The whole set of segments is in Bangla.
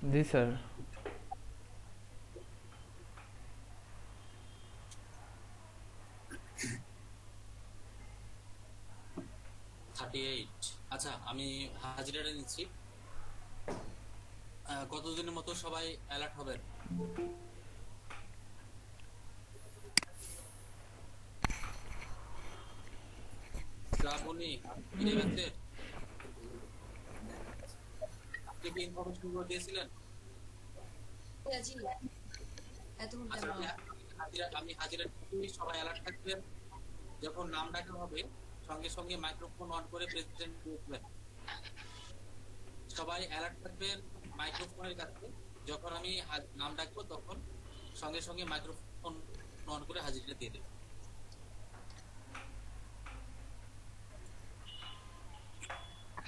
जी सर। 38। আচ্ছা, আমি হাজিরাটা নিচ্ছি। কতদিনের মতো সবাই অ্যালার্ট হবেন? শ্রাবণী, ফিরে গেছেন? আপনি কি ইনফরমেশন গুলো দিয়েছিলেন? জি এতক্ষণ আচ্ছা, কেন? আমি হাজিরা নিচ্ছি, সবাই অ্যালার্ট থাকবেন। যখন নাম ডাকা হবে সঙ্গে সঙ্গে মাইক্রোফোন অন করে প্রেসিডেন্ট বলবেন। সবাই অ্যালার্ট থাকবেন মাইক্রোফোনের কাছে। যখন আমি নাম ডাকবো তখন সঙ্গে সঙ্গে মাইক্রোফোন অন করে হাজিরা দিয়ে দেবেন।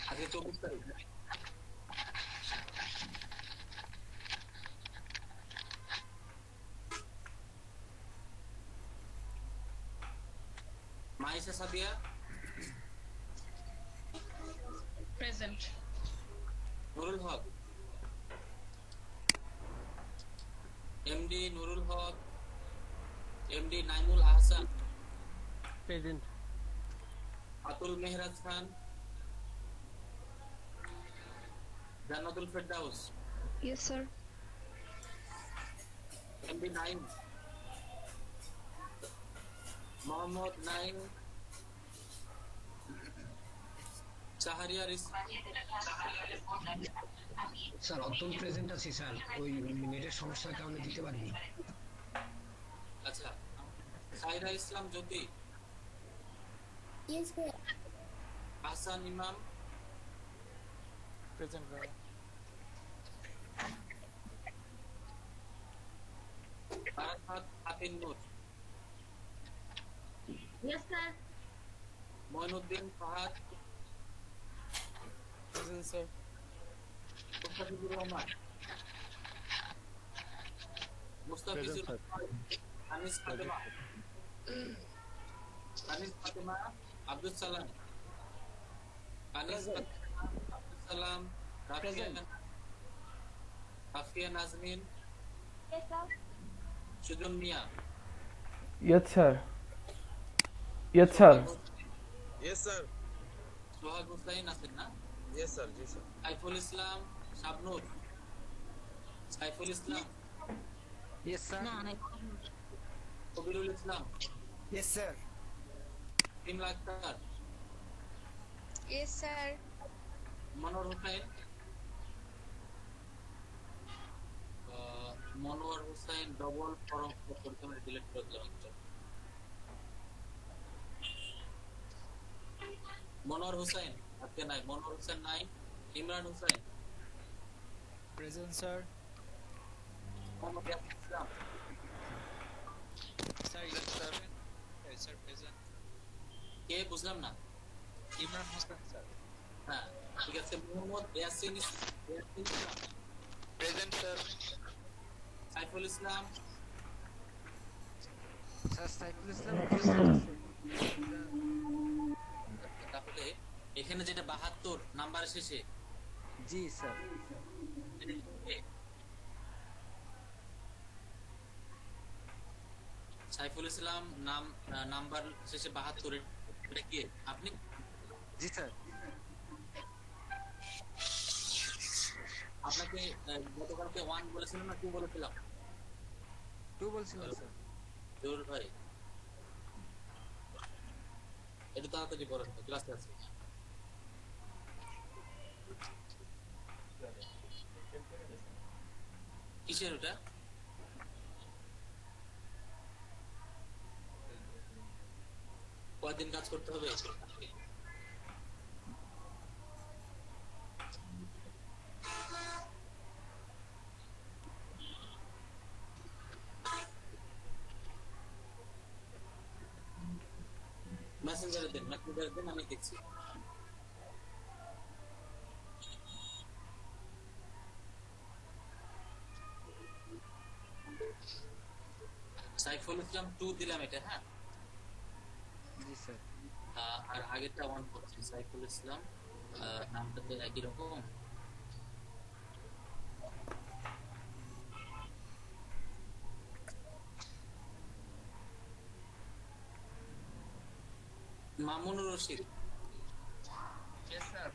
আজকে 24 তারিখ। Maisa Sadia present. Nurul Haque, MD Nurul Haque, MD Naimul Ahsan, present. Atul Mehraj Khan, Jannatul Ferdous, yes sir. MD Naim, Mohammad Naim, Shahriar sir Atul present আছি স্যার, ওই নেটের সমস্যার কারণে দিতে পারিনি। আচ্ছা, Saira Islam Jyoti, yes sir. Ahsan Imam, present ভাই। Arafat Hatin Noor, yes sir. Moinuddin Fahad, present sir. Mustafizur Rahman, Mustafizur present sir. Rahman, Anis Fatema, Anis Fatema, Abdul সালাম, Anis Fatema, Abdul Salam, Rafia Najmin, yes sir. Sujan Mia, yes sir. Yes sir. Yes, sir. Sohag Hussain আছেন না? Yes, sir. Yes, sir. Saiful Islam, Shabnur, Saiful Islam, yes sir. না না। Kabirul Islam, yes sir. Imla Akter, yes sir. Monowar Hossain, Monowar Hossain double form প্রথমে ডিলিট করে দিলাম একটা। মনোয়ার হোসেন আজকে নাই, মনোয়ার হোসেন নাই। Imran Hossain, present sir. Mohammad Yasin Islam, sir sir sir present. কে বুঝলাম না? ইমরান হোসেন স্যার। হ্যাঁ ঠিক আছে, Mohammad Yasin Islam, present sir. Saiful Islam, sir Saiful Islam. তাহলে এখানে যেটা 72 নাম্বার শেষে, জি স্যার। সাইফুল ইসলাম নাম্বার শেষে 72, এটা কি আপনি? জি স্যার। আপনাকে গতকালকে 1 বলেছিলাম না 2 বলেছিলাম? 2 বলছিলেন স্যার। জোর ভাই একটু তাড়াতাড়ি বলেন, ক্লাসে আছে। কিসের ওটা? কয়দিন কাজ করতে হবে? মেসেঞ্জারে দেন, আমি দেখছি। সাইফুল ইসলাম 2 দিলাম এটা, হ্যাঁ। জি স্যার। আর আগেরটা 1 করছি। সাইফুল ইসলাম নামটা তো একই রকম। Mamunur Rashid, Yes, sir.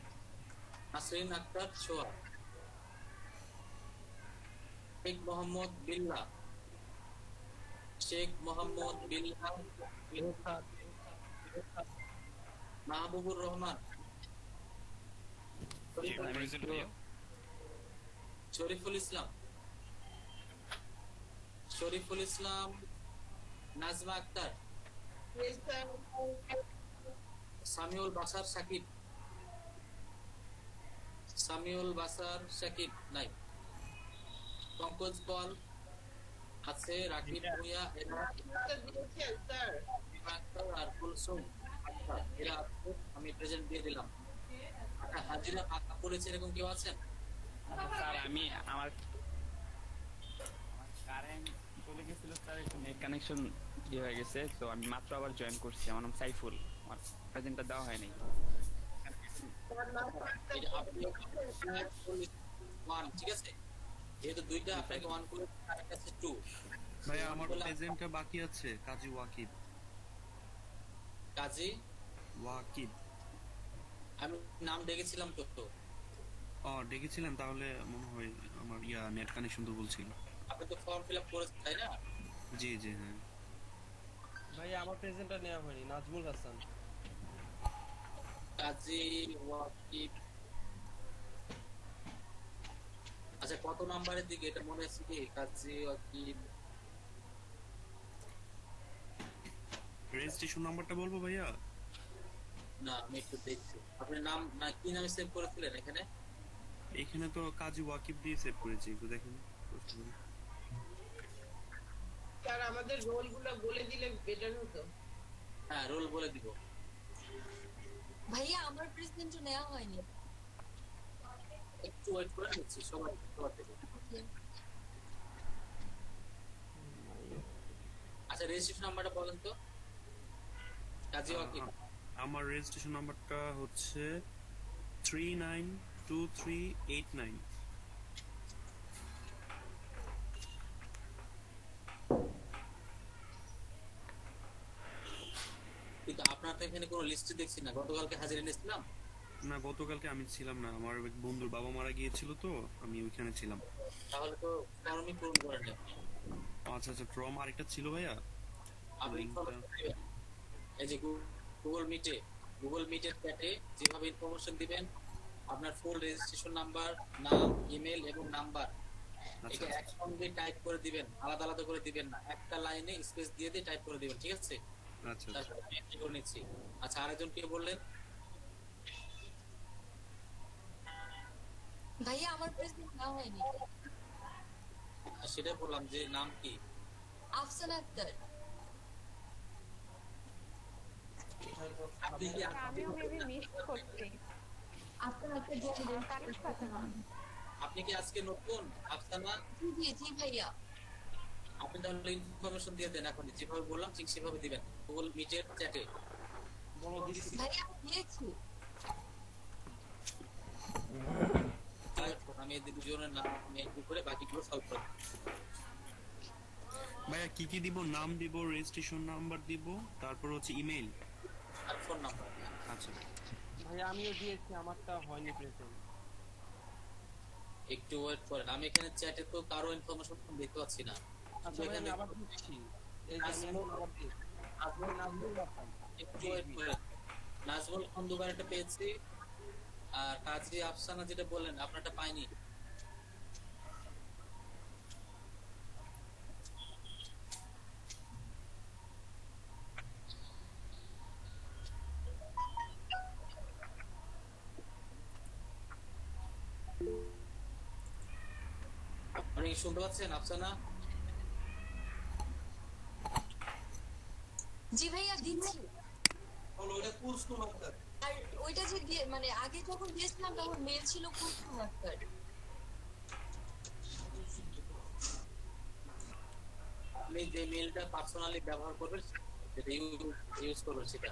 নাসরিন আক্তার ছোয়া, শেখ মোহাম্মদ বিল্লাহ, শেখ মোহাম্মদ বিল্লাহ, মাহবুবুর রহমান, শরীফুল ইসলাম, শরীফুল ইসলাম, নাজমা আক্তার, সামিউল বাসার সাকিব, সামিউল বাসার সাকিব নাই, পঙ্কজ পল আছে, রাকিব ভুঁইয়া, এরা আক্তার আর কুলসুম আক্তার, এরা আছে, আমি প্রেজেন্ট দিয়ে দিলাম। আচ্ছা, হাজিরা ভাগ করেছে এরকম কেউ আছেন? স্যার আমি আমার কারেন্ট চলে গেছিল স্যার, একটু নেট কানেকশন ইয়ে হয়ে গেছে, তো আমি মাত্র আবার জয়েন করছি। আমার নাম সাইফুল, আমার প্রেজেন্টটা দেওয়া হয়নি। আপনি ওয়ান, ঠিক আছে, যেহেতু দুইটা আপনাকে ওয়ান করে আরেকটা আছে টু। ভাই আমার প্রেজেন্টটা বাকি আছে, কাজী ওয়াকিব। কাজী ওয়াকিব আমি নাম ডেকেছিলাম তো। ডেকেছিলেন, তাহলে মনে হয় আমার নেট কানেকশন দুর্বল ছিল। আপনি তো ফর্ম ফিল আপ করেছেন তাই না? জি জি হ্যাঁ। ভাই আমার প্রেজেন্টটা নেওয়া হয়নি। নাজমুল হাসান। কাজী ওয়াকিব, আচ্ছা কত নাম্বারের দিকে এটা মনে আছে কি? কাজী ওয়াকিব রেজিস্ট্রেশন নাম্বারটা বলবো ভাইয়া? না, আমি একটু দেখছি। আপনার নাম না কি নামে সেভ করেছিলেন এখানে? এখানে তো কাজী ওয়াকিব দিয়ে সেভ করেছি, একটু দেখেন। স্যার আমাদের রোলগুলো বলে দিলে বেটার হতো। হ্যাঁ, রোল বলে দিব। ভাইয়া আমার প্রেজেন্টও নেওয়া হয়নি। একটু ওয়েট করে নিচ্ছি, সবাই সবার থেকে। আচ্ছা, রেজিস্ট্রেশন নাম্বারটা বলেন তো। কাজী ওয়াকিব, আমার রেজিস্ট্রেশন নাম্বারটা হচ্ছে 392389। কিন্তু আপনার তো এখানে কোনো লিস্টে দেখছি না। গতকালকে হাজিরা নিয়েছিলাম না, গতকালকে আমি ছিলাম না, আমার এক বন্ধুর বাবা মারা গিয়েছিল, তো আমি ওইখানে ছিলাম। তাহলে তো ফর্মই পূরণ করেন নাই। আচ্ছা আচ্ছা, ফর্ম আরেকটা ছিল ভাইয়া। আপনি এই যে গুগল মিটের চ্যাটে যেভাবে ইনফরমেশন দিবেন, আপনার ফুল রেজিস্ট্রেশন নাম্বার, নাম, ইমেল এবং নাম্বার, এটা একসঙ্গে টাইপ করে দিবেন, আলাদা আলাদা করে দিবেন না। একটা লাইনে স্পেস দিয়ে দিয়ে টাইপ করে দিবেন, ঠিক আছে? আচ্ছা তারপর আমি এন্ট্রি করে নিচ্ছি। আচ্ছা, আরেকজন কে বললেন? ভাইয়া আমার প্রেজেন্ট নেওয়া হয়নি। সেটা বললাম যে নাম কি? আফসানা আক্তার। আপনি কি আমিও মেবি মিস করছি। আফসানা আক্তার জয়েন কানেক্ট হচ্ছে না। আপনি কি আজকে নতুন আফসানা? জি জি ভাইয়া। আপনি তাহলে ইনফরমেশন দিয়ে দেন এখন, যেভাবে বললাম ঠিক সেভাবে দিবেন গুগল মিটের চ্যাটে। ভাইয়া দিয়েছি। আমি এই দুজনের নাম এন্ট্রি করে বাকিগুলো সলভ করব। ভাইয়া কি কি দিব? নাম দিব, রেজিস্ট্রেশন নাম্বার দিব, তারপর হচ্ছে ইমেল আর ফোন নাম্বার। আচ্ছা ভাই আমিও দিয়েছি, আমারটা হয়নি প্রেজেন্ট। একটু ওয়েট করেন, আমি এখানে চ্যাটে তো কারো ইনফরমেশন দেখতে পাচ্ছি না। আচ্ছা ভাই আমি আবার দিচ্ছি। এই যে আমি আবার দিচ্ছি। নাজমুল হাসান। একটু ওয়েট করেন। নাজমুল খন্দকার একটা পেয়েছি, আর কাজী আফসানা যেটা বললেন আপনারটা পাইনি। আপনি কি শুনতে পাচ্ছেন আফসানা? জি ভাইয়া দিচ্ছি। ওটা কুলসুম আক্তার। আর ওইটা যে দিয়ে মানে আগে যখন দিয়েছিলাম তখন মেল ছিল কুলসুম আক্তার। আপনি যে মেলটা পার্সোনালি ব্যবহার করবেন সেটা ইউজ করবেন সেটা।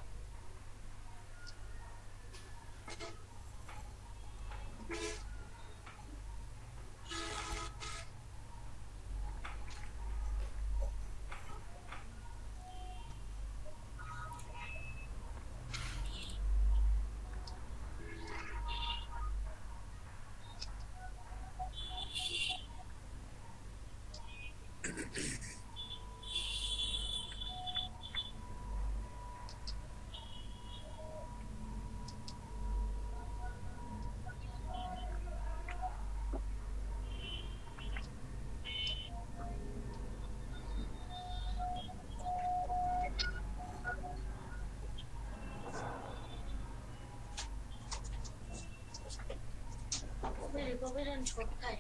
সোভেরেন ছটকায়।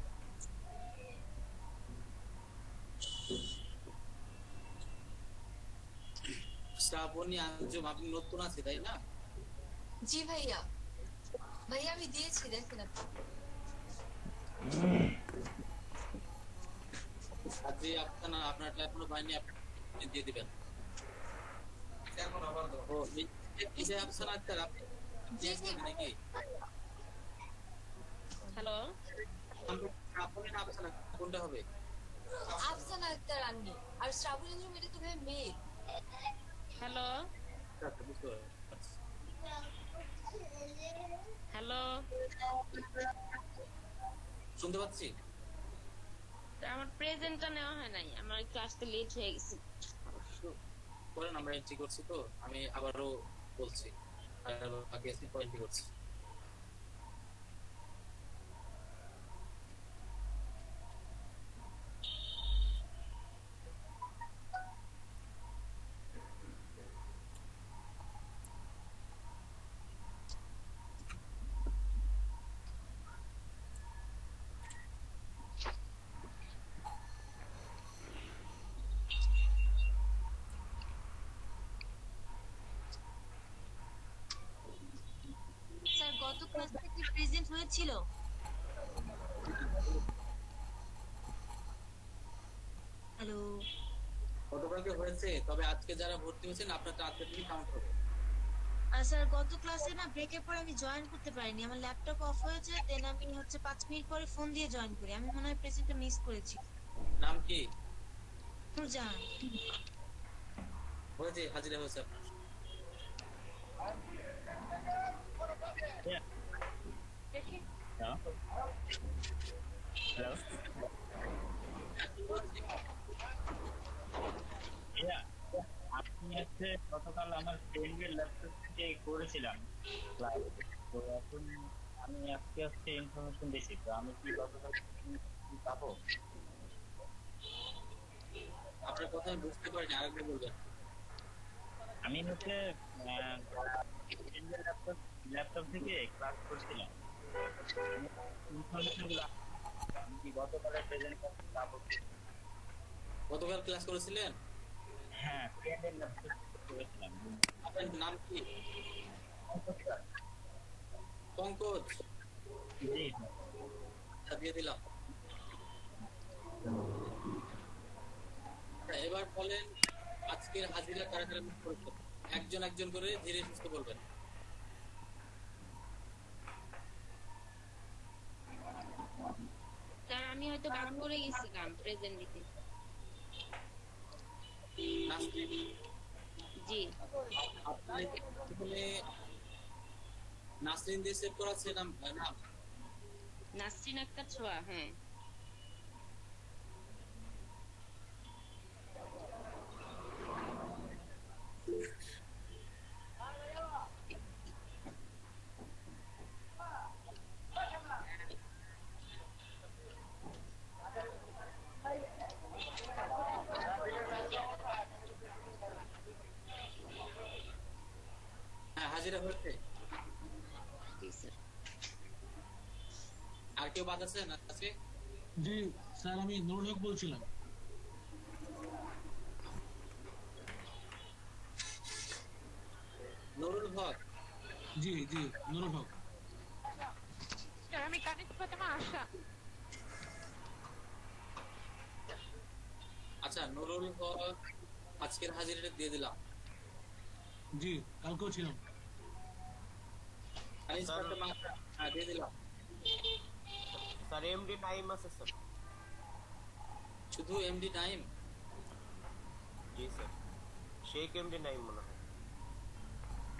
শ্রাবণী আঞ্জুম, আপনি নতুন আছে তাই না? জি ভাইয়া, ভাইয়া আমি দিয়েছি, দেখেন আপনি। আজকে আপনার আপনারটা এখনো পাইনি, আপনি দিয়ে দিবেন। এখন আবার দাও। ও এই যে আফসানা আক্তার, আপনি দিয়েছেন নাকি? হ্যালো, শ্রাবণী না আফসানা, কোনটা হবে? আফসানা আক্তার আন্নি আর শ্রাবণী আঞ্জুম, এটা তো ভাইয়া মেয়ে। হ্যালো, আচ্ছা, বুঝতে পারছি। হ্যালো, শুনতে পাচ্ছি। আমার প্রেজেন্টটা নেওয়া হয় নাই, আমার একটু আসতে লেট হয়ে গেছে। করেন, আমরা এন্ট্রি করছি তো, আমি আবারও বলছি, আর বাকি আছে এন্ট্রি করছি। স্যার গত ক্লাস থেকে প্রেজেন্ট হয়েছিল। হ্যালো, গতকালকে হয়েছে, তবে আজকে যারা ভর্তি হয়েছেন আপনারটা আজকে থেকে কাউন্ট হবে। স্যার গত ক্লাসে না ব্রেকের পরে আমি জয়েন করতে পারিনি, আমার ল্যাপটপ অফ হয়েছে, দেন আমি হচ্ছে 5 মিনিট পরে ফোন দিয়ে জয়েন করি। আমি মনে হয় প্রেজেন্টটা মিস করেছি। নাম কি? নুরজাহান। হয়েছে, হাজিরা হয়েছে আপনার। আপনি হচ্ছে গতকাল আমার ফ্রেন্ডের ল্যাপটপ থেকে করেছিলাম ক্লাস, তো এখন আমি আজকে হচ্ছে ইনফরমেশন দিয়েছি, তো আমি কি গতকাল পাবো? আপনার কথা আমি বুঝতে পারিনি, আরেকবার বলবেন। আমি হচ্ছে ফ্রেন্ডের ল্যাপটপ থেকে ক্লাস করছিলাম, ইনফরমেশন গুলো আমি কি গতকালের প্রেজেন্ট পাবো? গতকাল ক্লাস করেছিলেন? হ্যাঁ, ফ্রেন্ডের ল্যাপটপ থেকে করেছিলাম। আপনার নাম কি? পঙ্কজ। জি, দিয়ে দিলাম। এবার বলেন, আজকের হাজিরা কারা কারা মিস করেছেন? একজন একজন করে ধীরে সুস্থে বলবেন। স্যার আমি হয়তো বাদ করে গেছিলাম প্রেজেন্ট দিতে। নাসরিন, জি, আপনি এখানে নাসরিন দিয়ে সেভ করা আছে নাম? নাসরিন আক্তার ছোঁয়া। হ্যাঁ, হ্যাঁ, হাজিরা হয়েছে। জি স্যার। আর কেউ বাদ আছে? আছে? জি স্যার, আমি নুরুল হক বলছিলাম। নুরুল হক। জি জি, নুরুল হক। স্যার আমি কানিজ ফাতেমা আশা। আচ্ছা, নুরুল হক আজকের হাজিরাটা দিয়ে দিলাম। জি, কালকেও ছিলাম। কানিজ ফাতেমা, হ্যাঁ দিয়ে দিলাম। স্যার এমডি টাইম আছে স্যার। শুধু এমডি টাইম? জি স্যার, শেখ এমডি টাইম মনে হয়।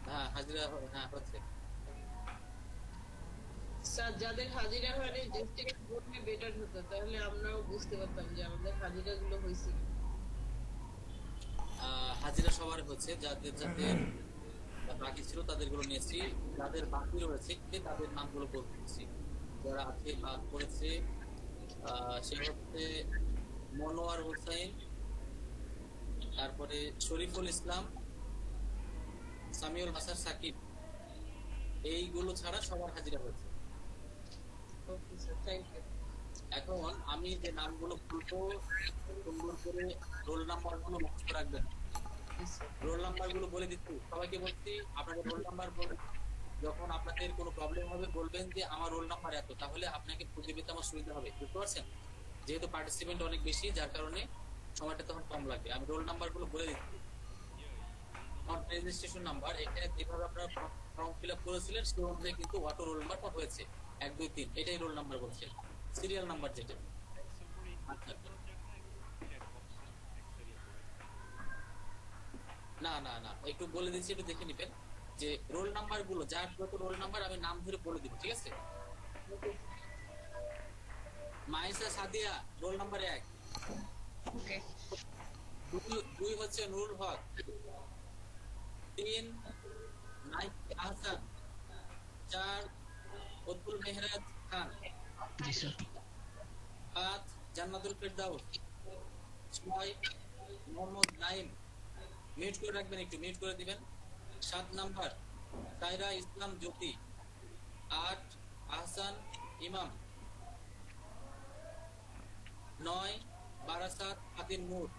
হ্যাঁ, হাজিরা হ্যাঁ হচ্ছে। স্যার যাদের হাজিরা হয়নি ডিস্ট্রিক্ট বললে বেটার হতো, তাহলে আমরাও বুঝতে পারতাম যে আমাদের হাজিরা গুলো হয়েছে। হাজিরা সবার হচ্ছে, যাদের যাদের বাকি ছিল তাদের গুলো নিয়েছি, যাদের বাকি রয়েছে তাদের নামগুলো বলতেছি। যারা আজকে বাদ করেছে সে হচ্ছে মনোয়ার হোসেন, তারপরে শরীফুল ইসলাম, সামিউল হাসান সাকিব, এইগুলো ছাড়া সবার হাজিরা হয়েছে। Okay sir, thank you. এখন আমি যে নামগুলো বলবো সুন্দর করে রোল নাম্বারগুলো মুখস্থ রাখবেন। রোল নাম্বারগুলো বলে দিচ্ছি, সবাইকে বলছি আপনাদের রোল নাম্বার বলবেন। যখন আপনাদের কোনো প্রবলেম হবে বলবেন যে আমার রোল নাম্বার এত, তাহলে আপনাকে খুঁজে পেতে আমার সুবিধা হবে, বুঝতে পারছেন? যেহেতু পার্টিসিপেন্ট অনেক বেশি, যার কারণে সময়টা তখন কম লাগবে। আমি রোল নাম্বারগুলো বলে দিচ্ছি। আমার রেজিস্ট্রেশন নাম্বার, এখানে যেভাবে আপনারা ফর্ম ফিল আপ করেছিলেন সেই অনুযায়ী কিন্তু অটো রোল নাম্বারটা হয়েছে 1 2 3, এটাই রোল নাম্বার বলছে, সিরিয়াল নাম্বার যেটা। আচ্ছা, না না না, একটু বলে দিচ্ছি, একটু দেখে নিবেন যে রোল নাম্বার গুলো, যার যত রোল নাম্বার আমি নাম ধরে বলে দিব, ঠিক আছে? মাইসা সাদিয়া রোল নাম্বার 1, ওকে। 2 হচ্ছে নুরুল হক, 3 নাইক আহসান, 4 উদ্দুল মেহরাজ খান, জি স্যার। 5 জান্নাতুল ফেরদাউস, 6 মোহাম্মদ নাইম, মিউট করে রাখবেন, একটু মিউট করে দিবেন। 7 নাম্বার সাইরা ইসলাম জ্যোতি, 8 আহসান ইমাম, 9 বারাসাত ফাতিম নূর,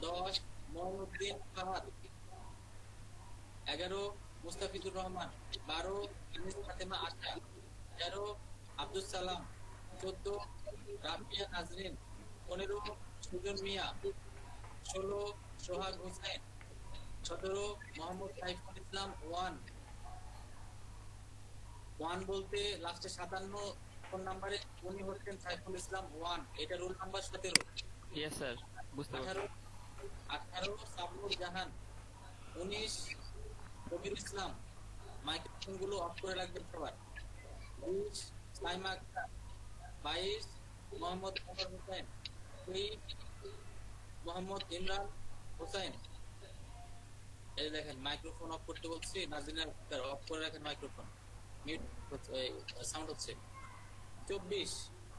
10 মঈনুদ্দিন ফাহাদ, 11 মুস্তাফিজুর রহমান, 12 আনিস ফাতেমা আশা, 13 আব্দুল সালাম, 14 রাফিয়া নাজরিন, 15 সুজন মিয়া, 16 সোহাগ হোসেন, 17 মোহাম্মদ সাইফুল ইসলাম 1 বলতে লাস্টে 57 ফোন নাম্বারে উনি হচ্ছেন সাইফুল ইসলাম 1, এটা রোল নাম্বার 17। ইয়েস স্যার, বুঝতে পারছি। 18 সাবনুর জাহান, 19 কবির ইসলাম, মাইক্রোফোন গুলো অফ করে রাখবেন সবার। 20 সাইমা আক্তার, 22 মোহাম্মদ ওমর হোসেন, 23 মোহাম্মদ ইমরান হোসেন। এই দেখেন মাইক্রোফোন অফ করতে বলছি, নাজিনা আক্তার অফ করে রাখেন মাইক্রোফোন, মিউট সাউন্ড হচ্ছে। 24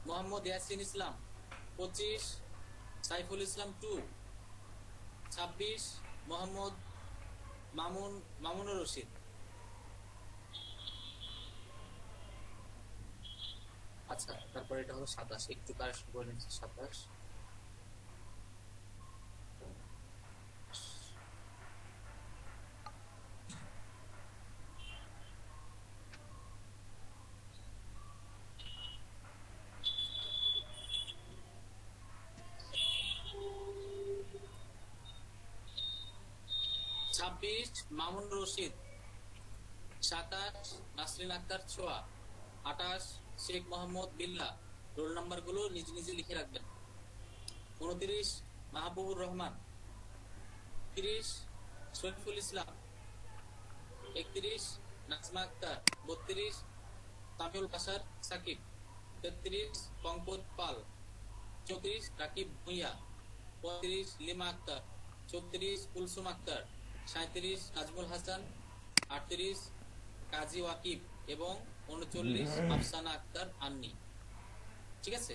মোহাম্মদ ইয়াসিন ইসলাম, 25 সাইফুল ইসলাম 2, 26 মোহাম্মদ মামুনুর রশিদ। আচ্ছা, তারপর এটা হলো 27, একটু কারেকশন করে নিচ্ছি। 27 26 মামুন রশিদ, 27 নাসরিন আক্তার ছোয়া, 28 শেখ মোহাম্মদ বিল্লা। রোল নাম্বার গুলো নিজে নিজে লিখে রাখবেন। 29 মাহবুবুর রহমান, 30 শরীফুল ইসলাম, 31 নাজমা আক্তার, 32 সামিউল বাশার সাকিব, 33 পঙ্কজ পাল, 34 রাকিব ভুঁইয়া, 35 লিমা আক্তার, 34 কুলসুম আক্তার, 37 নাজমুল হাসান, 38 কাজী ওয়াকিব এবং 39 আফসানা আক্তার আন্নি। ঠিক আছে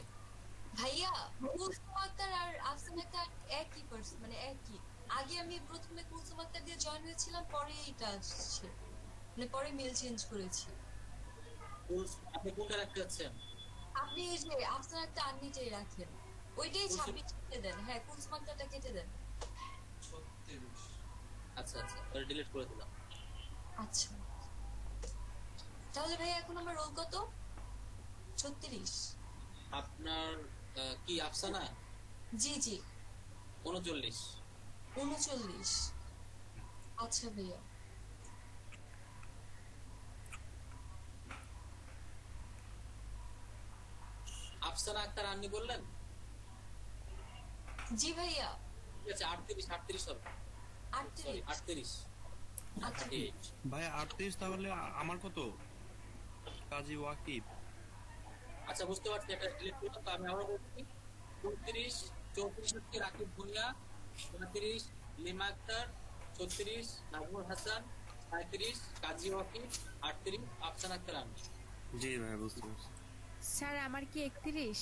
ভাইয়া? কুলসুম আক্তার আর আফসানা আক্তার একই পার্সন, মানে একই। আগে আমি প্রথমে কুলসুম আক্তার দিয়ে জয়েন হয়েছিলাম, পরে এটা আসছে, মানে পরে মেল চেঞ্জ করেছি। আপনি কোনটা রাখতে যাচ্ছেন? আপনি এই যে আফসানা আক্তার আন্নিটাই রাখেন, ওইটাই 26 কেটে দেন। হ্যাঁ, কুলসুম আক্তারটা কেটে দেন। আচ্ছা আচ্ছা, তাহলে ডিলিট করে দিলাম। আচ্ছা, তাহলে ভাইয়া এখন আমার রোল কত? 36। আপনার কি আফসানা? জি জি, 39। 39। আচ্ছা ভাইয়া। আফসানা আক্তার আন্নি বললেন? জি ভাইয়া। ঠিক আছে, 38 হবে। 38। আচ্ছা ভাই 38, তাহলে আমার কত? কাজী ওয়াকিব। আচ্ছা, বুঝতে পারছি, এটা ডিলিট করলাম। তো আমি আবার বলছি, 29 34 হচ্ছে রাকিব ভুঁইয়া, 29 লিমা আক্তার, 36 নাজমুল হাসান, 35 কাজী ওয়াকিব, 38 আফসানা আক্তার আন্নি। জি ভাই, বুঝতে পারছি। স্যার আমার কি 31?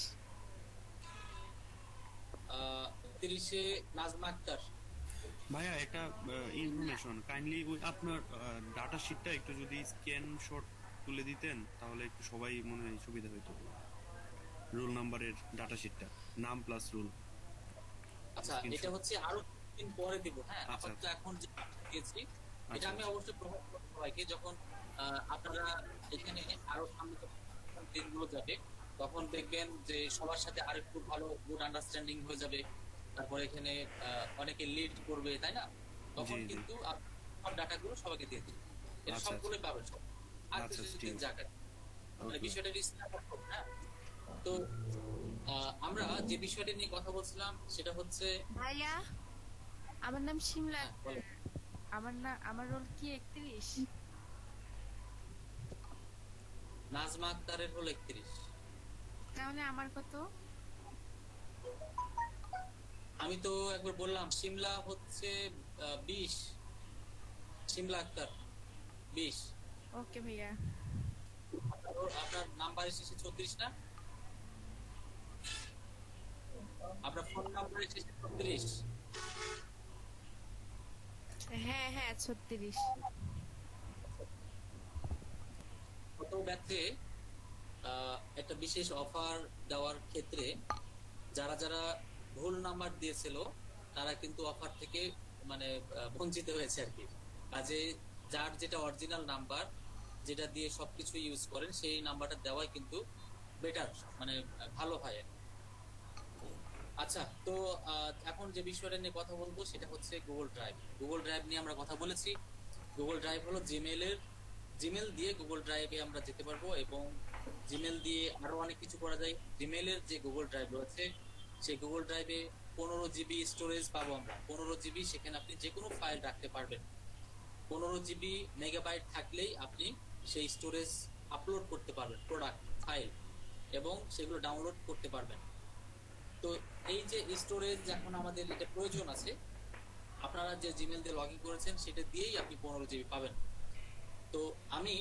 30 নাজমা আক্তার। ভাইয়া একটা ইনফরমেশন, কাইন্ডলি ওই আপনার ডাটা শিটটা একটু যদি স্ক্যানশট তুলে দিতেন তাহলে একটু সবাই মনে হয় সুবিধা হতো। রোল নাম্বারের ডাটা শিটটা, নাম প্লাস রোল। আচ্ছা, এটা হচ্ছে আরো দিন পরে দিব। হ্যাঁ, আচ্ছা, আপাতত এখন যে দিয়েছি এটা আচ্ছা, আমি আচ্ছা। অবশ্যই প্রভাব করবো সবাইকে, যখন আপনারা এখানে আরো সামনে যখন দিনগুলো যাবে তখন দেখবেন যে সবার সাথে আরেকটু ভালো গুড আন্ডারস্ট্যান্ডিং হয়ে যাবে। তারপর এখানে অনেকে লিড করবে, তাই না? তখন জি, জি। কিন্তু সব ডাটাগুলো সবাইকে দিয়ে দিন, এটা আচ্ছা, সবগুলোই পাবেন সব। আর আচ্ছা, কিছু ঠিক দিন আছে। যাক, মানে ওকে। বিষয়টা হ্যাঁ। তো আমরা যে বিষয়টা নিয়ে কথা বলছিলাম সেটা হচ্ছে ভাইয়া, আমার নাম শিমলা। বলো। আমার রোল কি 31? নাজমা আক্তারের হলো 31। তাহলে আমার কত? আমি তো একবার বললাম শিমলা হচ্ছে 20, শিমলা আক্তার 20। ওকে ভাইয়া। আপনার নাম্বার শেষে 34 না? আপনার ফোন নাম্বার শেষে 34? হ্যাঁ হ্যাঁ 36। গত ব্যাচে একটা বিশেষ অফার দেওয়ার ক্ষেত্রে যারা যারা ভুল নাম্বার দিয়েছিল তারা কিন্তু অফার থেকে মানে বঞ্চিত হয়েছে আর কি। কাজে যার যেটা অরিজিনাল নাম্বার, যেটা দিয়ে সবকিছু ইউজ করেন, সেই নাম্বারটা দেওয়াই কিন্তু বেটার, মানে ভালো হয়। আচ্ছা, তো এখন যে বিষয়টা নিয়ে কথা বলবো সেটা হচ্ছে গুগল ড্রাইভ। গুগল ড্রাইভ নিয়ে আমরা কথা বলেছি। গুগল ড্রাইভ হলো জিমেল দিয়ে গুগল ড্রাইভে আমরা যেতে পারবো, এবং জিমেল দিয়ে আরো অনেক কিছু করা যায়। জিমেলের যে গুগল ড্রাইভ রয়েছে সেই গুগল ড্রাইভে 15 জিবি স্টোরেজ পাবো আমরা। 15 জিবি, সেখানে আপনি যে কোনো ফাইল রাখতে পারবেন। 15 জিবি মেগাবাইট থাকলেই আপনি সেই স্টোরেজ আপলোড করতে পারবেন, প্রোডাক্ট ফাইল, এবং সেগুলো ডাউনলোড করতে পারবেন। তো এই যে স্টোরেজ এখন আমাদের এটা প্রয়োজন আছে, আপনারা যে জিমেল দিয়ে লগ ইন করেছেন সেটা দিয়েই আপনি 15 জিবি পাবেন। তো আমি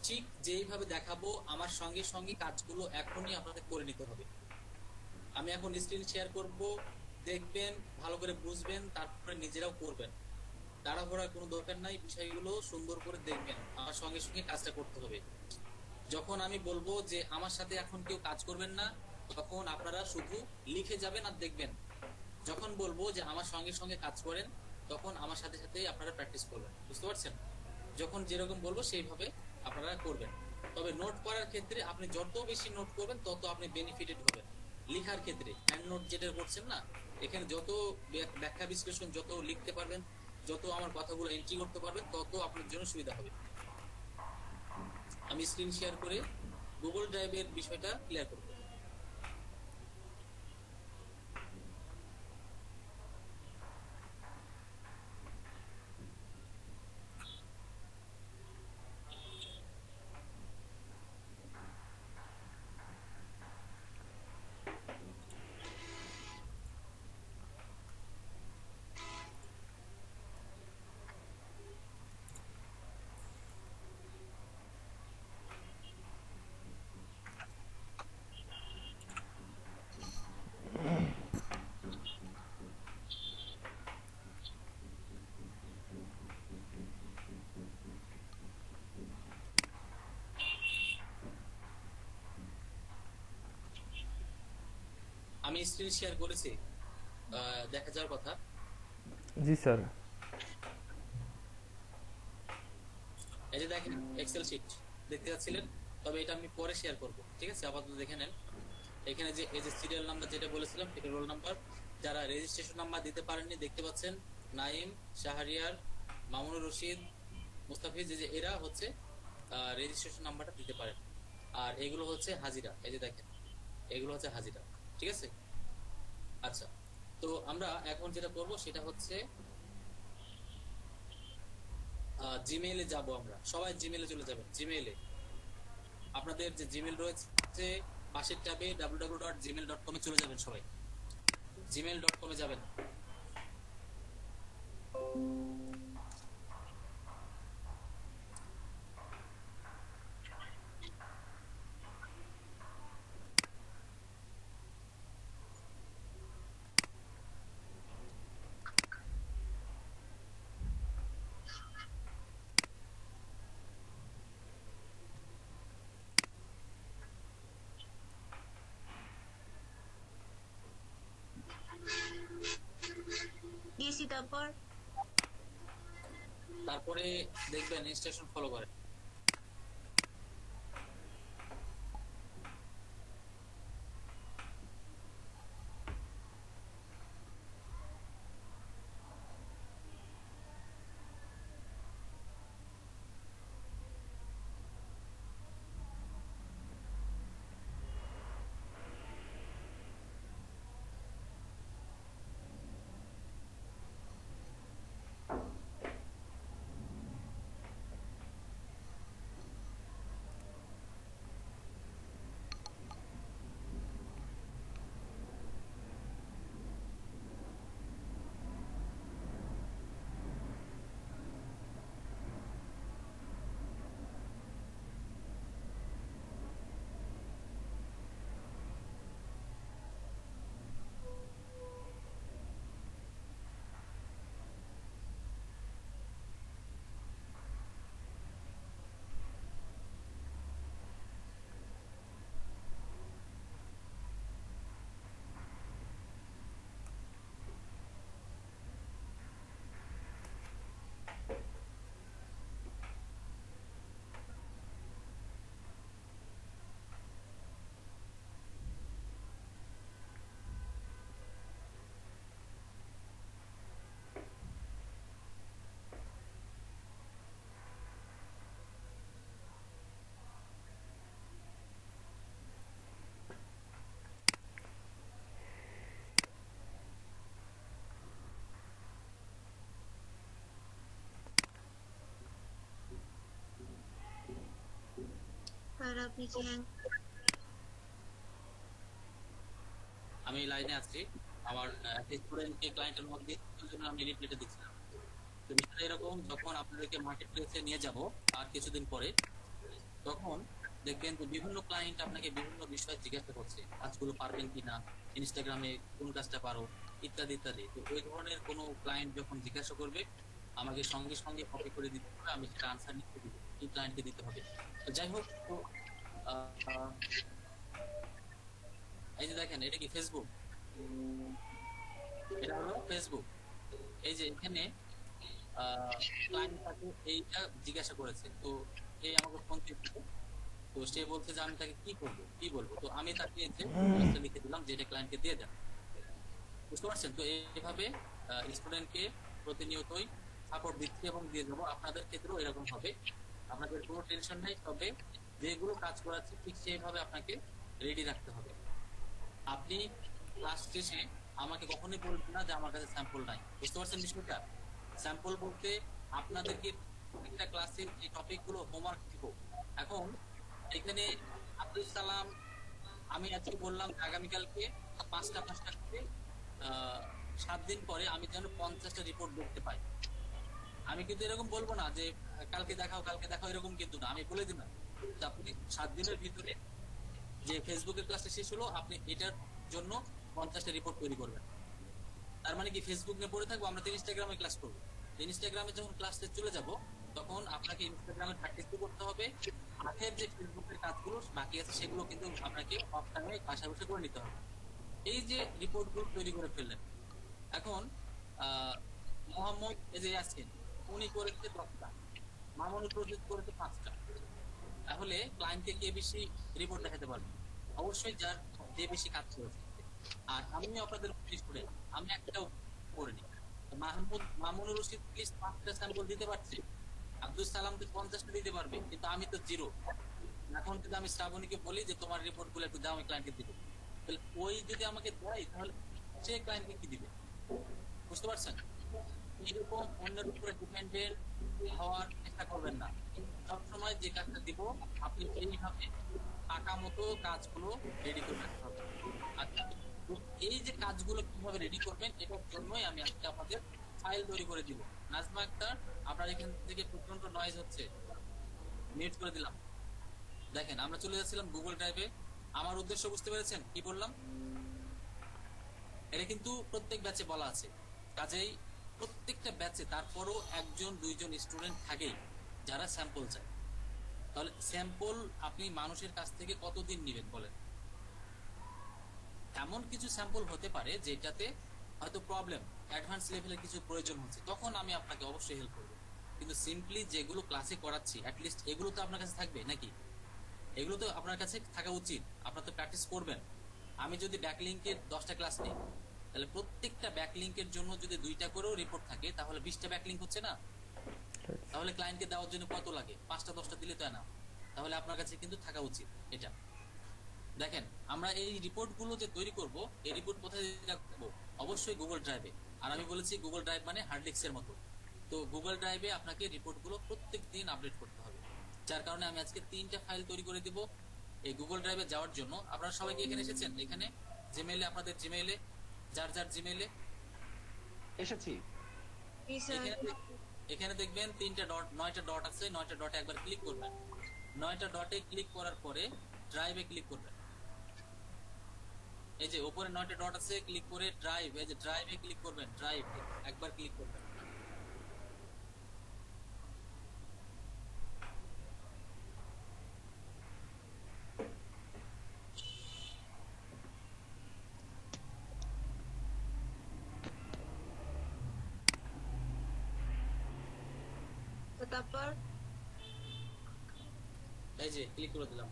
ঠিক যেইভাবে দেখাবো, আমার সঙ্গে সঙ্গে কাজগুলো এখনই আপনাদের করে নিতে হবে। আমি এখন স্ক্রিন শেয়ার করব, দেখবেন, ভালো করে বুঝবেন, তারপরে নিজেরাও করবেন। তাড়াহুড়ার কোনো দরকার নাই, বিষয়গুলো সুন্দর করে দেখবেন, আমার সঙ্গে সঙ্গে কাজটা করতে হবে। যখন আমি বলবো যে আমার সাথে এখন কেউ কাজ করবেন না, তখন আপনারা শুধু লিখে যাবেন আর দেখবেন। যখন বলবো যে আমার সঙ্গে সঙ্গে কাজ করেন, তখন আমার সাথে সাথে আপনারা প্র্যাকটিস করবেন। বুঝতে পারছেন? যখন যেরকম বলবো সেইভাবে আপনারা করবেন। তবে নোট করার ক্ষেত্রে আপনি যত বেশি নোট করবেন তত আপনি বেনিফিটেড হবেন। লেখার ক্ষেত্রে হ্যান্ড নোট যেটা করছেন না, এখানে যত ব্যাখ্যা বিশ্লেষণ যত লিখতে পারবেন, যত আমার কথাগুলো এন্ট্রি করতে পারবেন, তত আপনার জন্য সুবিধা হবে। আমি স্ক্রিন শেয়ার করে গুগল ড্রাইভের বিষয়টা ক্লিয়ার করব। আমি স্ক্রিন শেয়ার করেছি, দেখা যাওয়ার কথা। জি স্যার। এই যে দেখেন এক্সেল শিট দেখতে যাচ্ছিলেন, তবে এটা আমি পরে শেয়ার করব, ঠিক আছে? আপাতত দেখে নেন। এখানে যে এই যে সিরিয়াল নাম্বার যেটা বলেছিলাম, এটা রোল নাম্বার। যারা রেজিস্ট্রেশন নাম্বার দিতে পারেননি দেখতে পাচ্ছেন, নাইম, শাহরিয়ার, মামুনুর রশিদ, মুস্তাফিজ, যে এরা হচ্ছে রেজিস্ট্রেশন নাম্বারটা দিতে পারেন। আর এগুলো হচ্ছে হাজিরা, এই যে দেখেন এগুলো হচ্ছে হাজিরা, ঠিক আছে? আচ্ছা, তো আমরা এখন যেটা করব সেটা হচ্ছে জিমেইলে যাব। আমরা সবাই জিমেইলে চলে যাবেন। জিমেইলে আপনাদের যে জিমেইল রয়েছে পাশের ট্যাবে www.gmail.com এ চলে যাবেন। সবাই gmail.com এ যাবেন। তারপর তারপরে দেখবেন ইনস্ট্রাকশন ফলো করে। আর আপনি কি আমি লাইনে আছি, আমার স্টুডেন্টকে ক্লায়েন্টের মধ্যে জন্য আমি রিপ্লেটে দিচ্ছিলাম। তো বিষয়টা এরকম, যখন আপনাদেরকে মার্কেট প্লেসে নিয়ে যাব আর কিছুদিন পরে, তখন দেখবেন যে বিভিন্ন ক্লায়েন্ট আপনাকে বিভিন্ন বিষয় জিজ্ঞাসা করছে, কাজগুলো পারবেন কিনা, ইনস্টাগ্রামে কোন কাজটা পারো, ইত্যাদি ইত্যাদি। তো ওই ধরনের কোনো ক্লায়েন্ট যখন জিজ্ঞাসা করবে, আমাকে সঙ্গে সঙ্গে কপি করে দিতে হবে, আমি সেটা আনসার লিখে দিব, কি ক্লায়েন্টকে দিতে হবে। তো যাই হোক, তো এই যে দেখেন, এটা কি ফেসবুক, এটা হলো ফেসবুক। এই যে এখানে ক্লায়েন্ট তাকে এইটা জিজ্ঞাসা করেছে, তো এই আমাকে ফোন দিয়েছিল, তো সে বলছে যে আমি তাকে কি করবো, কি বলবো। তো আমি তাকে যে লিখে দিলাম যেটা ক্লায়েন্টকে দিয়ে দেন, বুঝতে পারছেন। তো এইভাবে স্টুডেন্টকে প্রতিনিয়তই সাপোর্ট দিচ্ছি এবং দিয়ে যাবো। আপনাদের ক্ষেত্রেও এরকম হবে, আপনাদের কোনো টেনশন নেই। তবে যেগুলো কাজ করাচ্ছে ঠিক সেইভাবে আপনাকে রেডি রাখতে হবে। আপনি ক্লাস শেষে আমাকে কখনোই বলবেন না যে আমার কাছে স্যাম্পল নাই, বুঝতে পারছেন বিষয়টা। স্যাম্পল বলতে আপনাদেরকে প্রত্যেকটা ক্লাসের যে টপিকগুলো হোমওয়ার্ক দিব। এখন এখানে আব্দুল সালাম, আমি আজকে বললাম আগামীকালকে 5টা করে 7 দিন পরে আমি যেন 50টা রিপোর্ট দেখতে পাই। আমি কিন্তু এরকম বলবো না যে কালকে দেখাও এরকম কিন্তু না, আমি বলে দিলাম যে আপনি 7 দিনের ভিতরে যে ফেসবুকের ক্লাসটা শেষ হলো, আপনি এটার জন্য 50টা রিপোর্ট তৈরি করবেন। তার মানে কি ফেসবুক নিয়ে পড়ে থাকবো, আমরা তো ইনস্টাগ্রামে ক্লাস করবো। ইনস্টাগ্রামে যখন ক্লাসে চলে যাব, তখন আপনাকে ইনস্টাগ্রামে প্র্যাকটিস করতে হবে। আগের যে ফেসবুকের কাজগুলো বাকি আছে সেগুলো কিন্তু আপনাকে অফ টাইমে বাসায় বসে করে নিতে হবে। এই যে রিপোর্টগুলো তৈরি করে ফেললেন, এখন মোহাম্মদ এই যে ইয়াসিন, উনি করেছে 10টা, মামুনুল প্রজেক্ট করেছে 5টা। তাহলে ক্লায়েন্টকে কে বেশি রিপোর্ট দেখাতে পারবে? অবশ্যই যার যে বেশি কাজ করেছে। আর আমি আপনাদের স্টুডেন্ট, আমি একটাও করিনি। মামুনুর রশিদ প্লিজ 5টা স্যাম্পল দিতে পারছে, আব্দুল সালাম তো 50টা দিতে পারবে, কিন্তু আমি তো 0। এখন যদি আমি শ্রাবণীকে বলি যে তোমার রিপোর্ট গুলো একটু দাও, আমি ক্লায়েন্টকে দিব, তাহলে ওই যদি আমাকে দেয় তাহলে সে ক্লায়েন্টকে কি দিবে? বুঝতে পারছেন? এরকম অন্যের উপরে ডিপেন্ডেন্ট হওয়ার চেষ্টা করবেন না। সবসময় যে কাজটা দিব আপনি এইভাবে টাকা মতো কাজগুলো রেডি করে রাখতে হবে। আচ্ছা, এই যে কাজগুলো কিভাবে রেডি করবেন এটার জন্যই আমি আজকে আপনাদের ফাইল তৈরি করে দিব। নাজমা আক্তার, আপনার এখান থেকে প্রচন্ড নয়েজ হচ্ছে, মিউট করে দিলাম। দেখেন, আমরা চলে যাচ্ছিলাম গুগল ড্রাইভে। আমার উদ্দেশ্য বুঝতে পেরেছেন কি বললাম? এটা কিন্তু প্রত্যেক ব্যাচে বলা আছে, কাজেই প্রত্যেকটা ব্যাচে তারপরও 1-2জন স্টুডেন্ট থাকেই যারা স্যাম্পল চায়। তাহলে স্যাম্পল আপনি মানুষের কাছ থেকে কতদিন নেবেন বলেন? এমন কিছু স্যাম্পল হতে পারে যেটাতে হয়তো প্রবলেম, অ্যাডভান্স লেভেলের কিছু প্রয়োজন হচ্ছে, তখন আমি আপনাকে অবশ্যই হেল্প করবো। কিন্তু সিম্পলি যেগুলো ক্লাসে করাচ্ছি অ্যাটলিস্ট এগুলো তো আপনার কাছে থাকবে নাকি? এগুলো তো আপনার কাছে থাকা উচিত, আপনার তো প্র্যাকটিস করবেন। আমি যদি ব্যাকলিংকের 10টা ক্লাস নিই, তাহলে প্রত্যেকটা ব্যাকলিংকের জন্য যদি 2টা করেও রিপোর্ট থাকে, তাহলে 20টা ব্যাকলিংক হচ্ছে না? তাহলে ক্লায়েন্টকে দেওয়ার জন্য কত লাগে? 5টা 10টা দিলে তো না। তাহলে আপনার কাছে কিন্তু থাকা উচিত এটা। দেখেন, আমরা এই রিপোর্টগুলো যে তৈরি করব, এই রিপোর্ট কোথায় রাখবো? অবশ্যই গুগল ড্রাইভে। আর আমি বলেছি গুগল ড্রাইভ মানে হার্ডডিস্কের মতো। তো গুগল ড্রাইভে আপনাকে রিপোর্টগুলো প্রত্যেকদিন আপডেট করতে হবে। যার কারণে আমি আজকে 3টা ফাইল তৈরি করে দিব এই গুগল ড্রাইভে যাওয়ার জন্য। আপনারা সবাই কি এখানে এসেছেন? এখানে জিমেইলে, আপনাদের জিমেইলে, যার যার জিমেইলে এসেছি। এখানে দেখবেন 3টা ডট, 9টা ডট আছে। 9টা ডটে একবার ক্লিক করবেন। 9টা ডটে ক্লিক করার পরে ড্রাইভে ক্লিক করবেন। এই যে উপরে 9টা ডট আছে, ক্লিক করে ড্রাইভ, এই যে ড্রাইভে ক্লিক করবেন। ড্রাইভ একবার ক্লিক করবেন। তো তারপর এই যে ক্লিক করে দিলাম।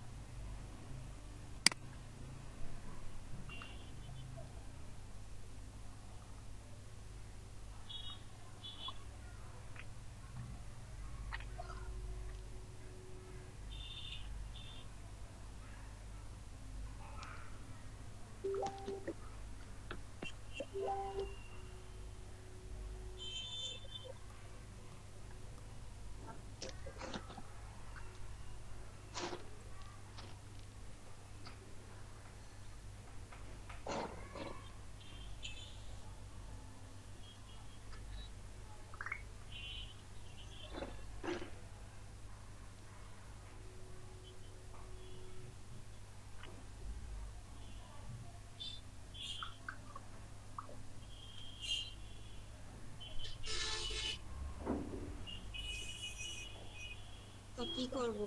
তো কি করব?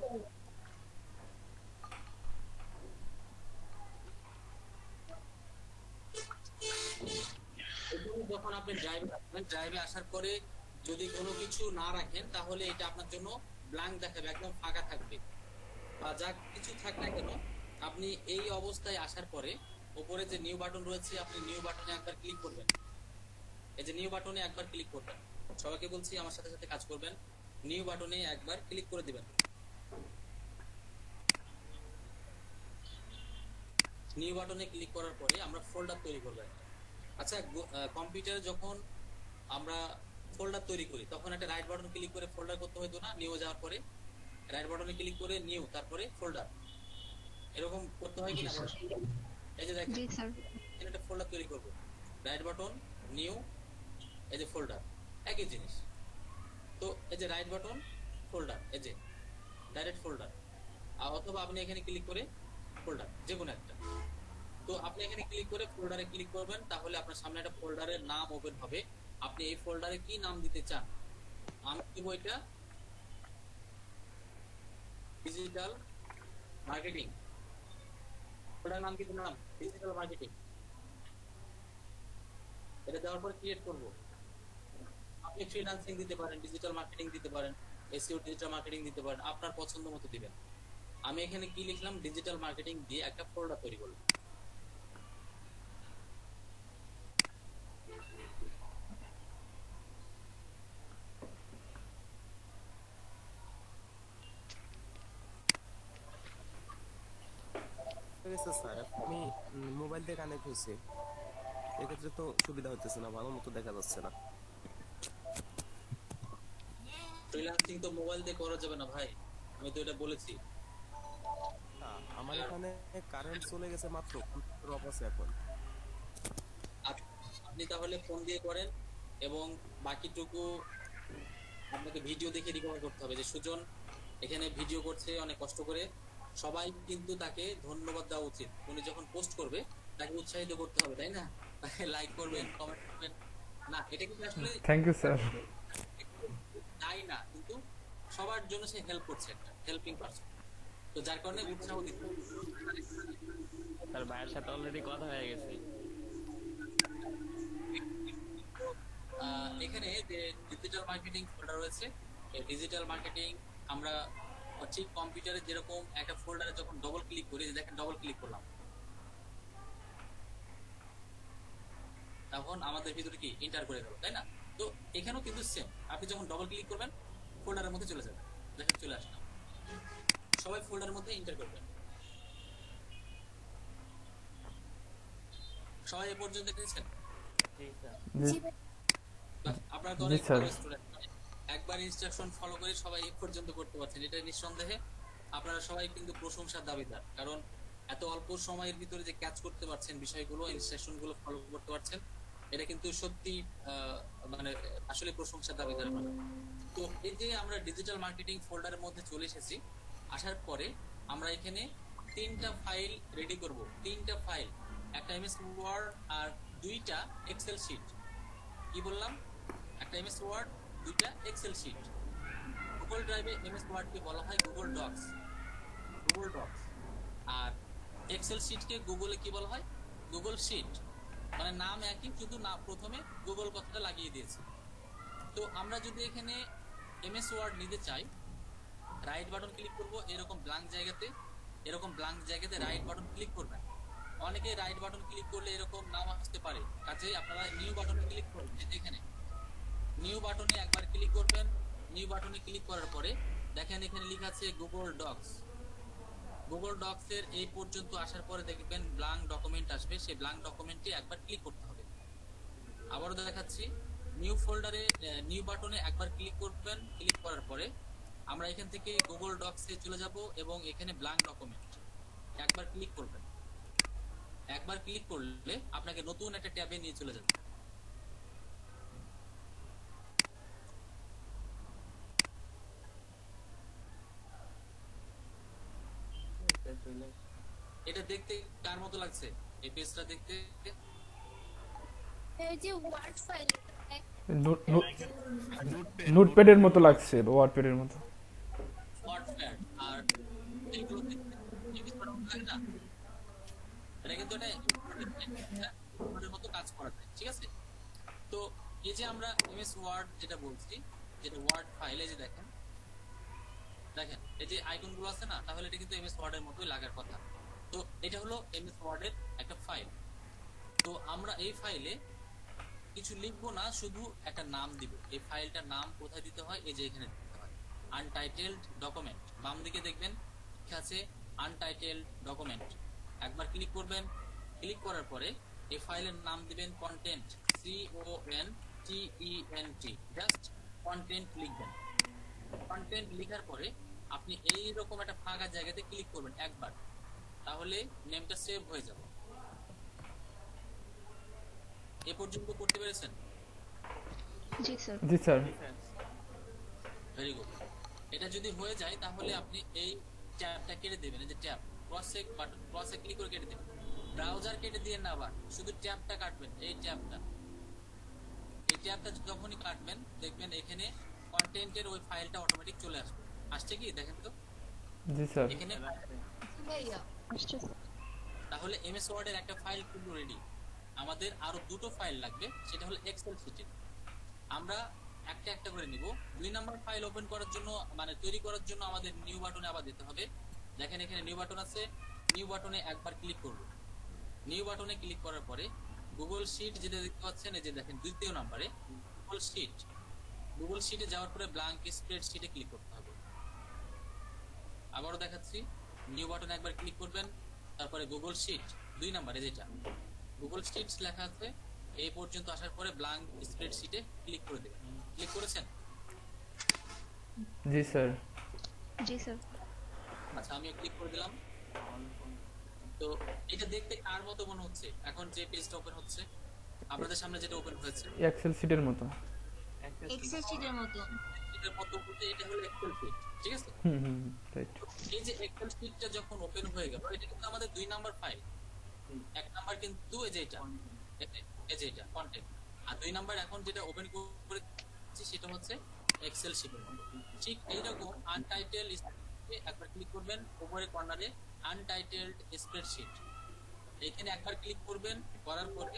যখন আপনি ড্রাইভে আসার পরে যদি কোনো কিছু না রাখেন, তাহলে এটা আপনার জন্য ব্ল্যাঙ্ক দেখাবে, একদম ফাঁকা থাকবে। বা যা কিছু থাক না কেন, আপনি এই অবস্থায় আসার পরে উপরে যে নিউ বাটন রয়েছে, আপনি নিউ বাটনে একবার ক্লিক করবেন। এই যে নিউ বাটনে একবার ক্লিক করবেন। সবাইকে বলছি আমার সাথে সাথে কাজ করবেন। নিউ বাটনে একবার ক্লিক করে দিবেন। নিউ বাটনে ক্লিক করার পরে আমরা ফোল্ডার তৈরি করবেন। আচ্ছা, কম্পিউটারে যখন আমরা ফোল্ডার তৈরি করি, তখন একটা রাইট বাটন ক্লিক করে ফোল্ডার করতে হতো না? নিউ যাওয়ার পরে রাইট বাটনে ক্লিক করে নিউ, তারপরে ফোল্ডার, এরকম করতে হয় কিনা? এই যে দেখেন, একটা ফোল্ডার তৈরি করব, রাইট বাটন, নিউ, এই যে ফোল্ডার, একই জিনিস। তো এই যে রাইট বাটন, ফোল্ডার, এই যে ডাইরেক্ট ফোল্ডার, অথবা আপনি এখানে ক্লিক করে ফোল্ডার, যে কোনো একটা। তো আপনি এখানে ক্লিক করে ফোল্ডারে ক্লিক করবেন, তাহলে আপনার সামনে একটা ফোল্ডারের নাম ওপেন হবে। আপনি এই ফোল্ডারে কি নাম দিতে চান? আমি দেব এটা ডিজিটাল মার্কেটিং। ফোল্ডার নাম কি দিলাম? Digital marketing. এটা দেওয়ার পর ক্রিয়েট করব। আপনি ফ্রিল্যান্সিং দিতে পারেন, ডিজিটাল মার্কেটিং দিতে পারেন, এসইও ডিজিটাল মার্কেটিং দিতে পারেন, আপনার পছন্দ মতো দিবেন। আমি এখানে কি লিখলাম? ডিজিটাল মার্কেটিং দিয়ে একটা ফোল্ডার তৈরি করলাম। স্যার আমি মোবাইল দিয়ে কানেক্ট হয়েছে, এক্ষেত্রে তো সুবিধা হচ্ছে না, ভালো মতো দেখা যাচ্ছে না। ফ্রিল্যান্সিং তো মোবাইল দিয়ে করা যাবে না ভাই, আমি তো এটা বলেছি। আমার এখানে কারেন্ট চলে গেছে মাত্র, কম্পিউটার অফ আছে এখন। আপনি তাহলে ফোন দিয়ে করেন, এবং বাকিটুকু আপনাকে ভিডিও দেখে রিকভার করতে হবে। যে সুজন এখানে ভিডিও করছে অনেক কষ্ট করে, সবাই কিন্তু তাকে ধন্যবাদ দেওয়া উচিত। উনি যখন পোস্ট করবে তাকে উৎসাহিত করতে হবে, তাই না? লাইক করবেন, কমেন্ট করবেন না, এটা কিন্তু আসলে থ্যাংক ইউ স্যার। তাই না, কিন্তু সবার জন্য সে হেল্প করছে, একটা হেল্পিং পারসন। তো যার কারণে উৎসাহ দিতে হবে। তার ভাইয়ের সাথে অলরেডি কথা হয়ে গেছে। এখানে যে ডিজিটাল মার্কেটিং ফোল্ডার রয়েছে, এই ডিজিটাল মার্কেটিং আমরা ঠিক কম্পিউটারে যেরকম একটা ফোল্ডারে যখন ডবল ক্লিক করি, দেখেন ডবল ক্লিক করলাম, তখন আমাদের ভিতরে কি এন্টার করে গেল, তাই না? তো এখানেও কিন্তু সেম, আপনি যখন ডবল ক্লিক করবেন ফোল্ডারের মধ্যে চলে যাবেন, দেখেন চলে আসলাম। সবাই ফোল্ডারের মধ্যে এন্টার করবেন। সবাই এ পর্যন্ত দেখেছেন? আপনারা তো অনেক ভালো স্টুডেন্ট, একবার ইনস্ট্রাকশন ফলো করে সবাই এ পর্যন্ত করতে পারছেন, এটা নিঃসন্দেহে আপনারা সবাই কিন্তু প্রশংসার দাবিদার। কারণ এত অল্প সময়ের ভিতরে যে ক্যাচ করতে পারছেন বিষয়গুলো, ইনস্ট্রাকশন গুলো ফলো করতে পারছেন, এটা কিন্তু সত্যি মানে আসলে প্রশংসার দাবিদার। তো এই যে আমরা ডিজিটাল মার্কেটিং ফোল্ডারের মধ্যে চলে এসেছি, আসার পরে আমরা এখানে 3টা ফাইল রেডি করব, 3টা ফাইল, একটা এমএস ওয়ার্ড আর 2টা এক্সেল শিট। কি বললাম? একটা এমএস ওয়ার্ড, 2টা এক্সেল শিট। গুগল ড্রাইভে এমএস ওয়ার্ডকে বলা হয় গুগল ডক্স, গুগল ডক্স। আর এক্সেল শিটকে গুগলে কি বলা হয়? Google sheet. মানে নাম একই, শুধু না প্রথমে গুগল কথাটা লাগিয়ে দিয়েছে। তো আমরা যদি এখানে এমএস ওয়ার্ড নিতে চাই, রাইট বাটন ক্লিক করব, এরকম ব্ল্যাঙ্ক জায়গাতে, এরকম ব্ল্যাঙ্ক জায়গাতে রাইট বাটন ক্লিক করবেন। অনেকে রাইট বাটন ক্লিক করলে এরকম নাম আসতে পারে, কাজেই আপনারা নিউ বাটনে ক্লিক করবেন। এখানে নিউ বাটনে একবার ক্লিক করবেন। নিউ বাটনে ক্লিক করার পরে দেখেন এখানে লেখা আছে গুগল ডক্স। গুগল ডক্স এর এই পর্যন্ত আসার পরে দেখবেন ব্ল্যাঙ্ক ডকুমেন্ট আসবে, সেই ব্ল্যাঙ্ক ডকুমেন্টে একবার ক্লিক করতে হবে। আবারও দেখাচ্ছি, নিউ ফোল্ডারে নিউ বাটনে একবার ক্লিক করবেন। ক্লিক করার পরে আমরা এখান থেকে গুগল ডক্স এ চলে যাব এবং এখানে ব্ল্যাঙ্ক ডকুমেন্ট একবার ক্লিক করবেন। একবার ক্লিক করলে আপনাকে নতুন একটা ট্যাবে নিয়ে চলে যাবে। এটা দেখতে কার মতো লাগছে? এই পেজটা দেখতে এই যে ওয়ার্ড ফাইল, নোটপ্যাডের মতো লাগছে, ওয়ার্ডপ্যাডের মতো। ওয়ার্ডপ্যাড আর এগুলো দেখতে লাগে না, এটা কিন্তু এটা মতো কাজ করা যায়, ঠিক আছে? তো এই যে আমরা এমএস ওয়ার্ড যেটা বলছি, যেটা ওয়ার্ড ফাইল, এই যে দেখেন দেখেন এই যে আইকনগুলো আছে না, তাহলে এটা কিন্তু এমএস ওয়ার্ডের মতোই লাগার কথা। তো এটা হলো এমএস ওয়ার্ডের একটা ফাইল। তো আমরা এই ফাইলে কিছু লিখবো না, শুধু একটা নাম দিব। এই ফাইলটার নাম কোথায় দিতে হয়? এই যে এখানে দিতে হয়, আনটাইটেলড ডকুমেন্ট। বাম দিকে দেখবেন লেখা আছে আনটাইটেলড ডকুমেন্ট। একবার ক্লিক করবেন। ক্লিক করার পরে এই ফাইলের নাম দিবেন কন্টেন্ট, CONTENT, জাস্ট কন্টেন্ট লিখবেন। কন্টেন্ট লেখার পরে আপনি এই রকম একটা ফাঁকা জায়গাতে ক্লিক করবেন একবার, তাহলে নেমটা সেভ হয়ে যাবে। এ পর্যন্ত করতে পেরেছেন? জি স্যার। জি স্যার। Very good. এটা যদি হয়ে যায় তাহলে আপনি এই ট্যাবটা কেটে দেবেন, এই যে ট্যাব ক্রসে ক্লিক করে কেটে দেবেন। ব্রাউজার কেটে দিয়ে না, আবার শুধু ট্যাবটা কাটবেন। এই ট্যাবটা যখনই কাটবেন দেখবেন এখানে কন্টেন্টের ওই ফাইলটা অটোমেটিক চলে আসবে। আসছে কি দেখেন তো? জি স্যার। এখানে তাহলে এমএস ওয়ার্ডের একটা ফাইল কিন্তু রেডি। আমাদের আরো দুটো ফাইল লাগবে, সেটা হলো এক্সেল শিটে। আমরা একটা একটা করে নিব। 2 নাম্বার ফাইল ওপেন করার জন্য, মানে তৈরি করার জন্য আমাদের নিউ বাটনে আবার দিতে হবে। দেখেন এখানে নিউ বাটন আছে, নিউ বাটনে একবার ক্লিক করব। নিউ বাটনে ক্লিক করার পরে গুগল শিট যেটা দেখতে পাচ্ছেন, এই যে দেখেন 2য় নম্বরে গুগল শিট। গুগল শিটে যাওয়ার পরে ব্ল্যাঙ্ক স্প্রেডশিটে ক্লিক করতে হবে। আবারও দেখাচ্ছি, নিউ বাটনে একবার ক্লিক করবেন, তারপরে গুগল শিট 2 নম্বরে যেটা গুগল শিটস লেখা আছে, এই পর্যন্ত আসার পরে ব্ল্যাঙ্ক স্প্রেডশিটে ক্লিক করে দেবেন। ক্লিক করেছেন? জি স্যার। জি স্যার। আচ্ছা, আমিও ক্লিক করে দিলাম। তো এটা দেখতে কার মতো মনে হচ্ছে? এখন যে পেজটা ওপেন হচ্ছে আপনাদের সামনে, যেটা ওপেন হয়েছে এক্সেল শিটের মতো। এক্সেল শিটের মতো। এটার মতো বলতে এটা হলো এক্সেল শিট, ঠিক আছে? রাইট। এই যে এক্সেল শিটটা যখন ওপেন হয়ে গেল, এটা কিন্তু আমাদের 2 নাম্বার ফাইল। 1 নাম্বার কিন্তু এই যে এটা কন্টেন্ট, আর 2 নাম্বার এখন যেটা ওপেন করেছি সেটা হচ্ছে এক্সেল শিটের মতো। ঠিক এইরকম আনটাইটেলড স্প্রেডশিটে একবার ক্লিক করবেন, উপরে কর্নারে আনটাইটেলড স্প্রেডশিট, এখানে একবার ক্লিক করবেন। করার পরে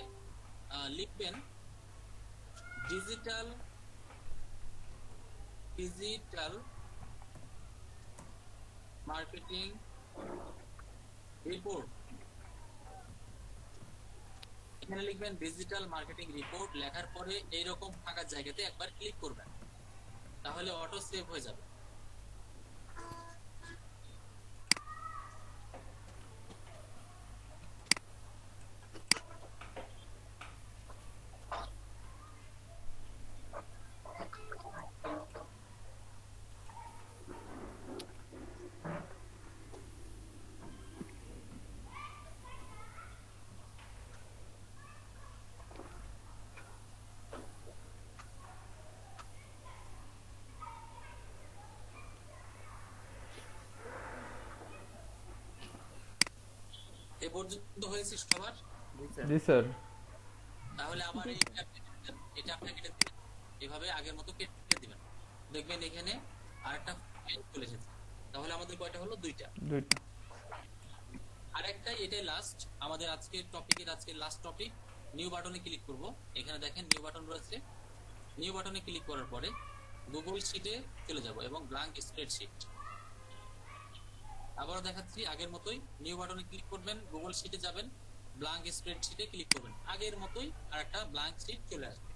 লিখবেন ডিজিটাল মার্কেটিং রিপোর্ট, এখানে লিখবেন ডিজিটাল মার্কেটিং রিপোর্ট। লেখার পরে এইরকম ফাঁকা জায়গাতে একবার ক্লিক করবেন, তাহলে অটো সেভ হয়ে যাবে। এ পর্যন্ত হয়েছে সবার? জি স্যার। তাহলে আবার এটা আপনি কেটে দিবেন, এভাবে আগের মতো কেটে দিবেন, দেখবেন এখানে আরেকটা ফাইল চলে এসেছে। তাহলে আমাদের কয়টা হলো? দুইটা। আরেকটা, এটাই লাস্ট আমাদের আজকের টপিকের, আজকের লাস্ট টপিক। নিউ বাটনে ক্লিক করব। এখানে দেখেন নিউ বাটন রয়েছে। নিউ বাটনে ক্লিক করার পরে গুগল শিটে চলে যাব এবং ব্ল্যাঙ্ক স্প্রেডশিট। আবারও দেখাচ্ছি আগের মতোই, নিউ বাটনে ক্লিক করবেন, গুগল শিটে যাবেন, ব্ল্যাঙ্ক স্প্রেডশিটে ক্লিক করবেন, আগের মতোই আর একটা ব্ল্যাঙ্ক শিট চলে আসবে,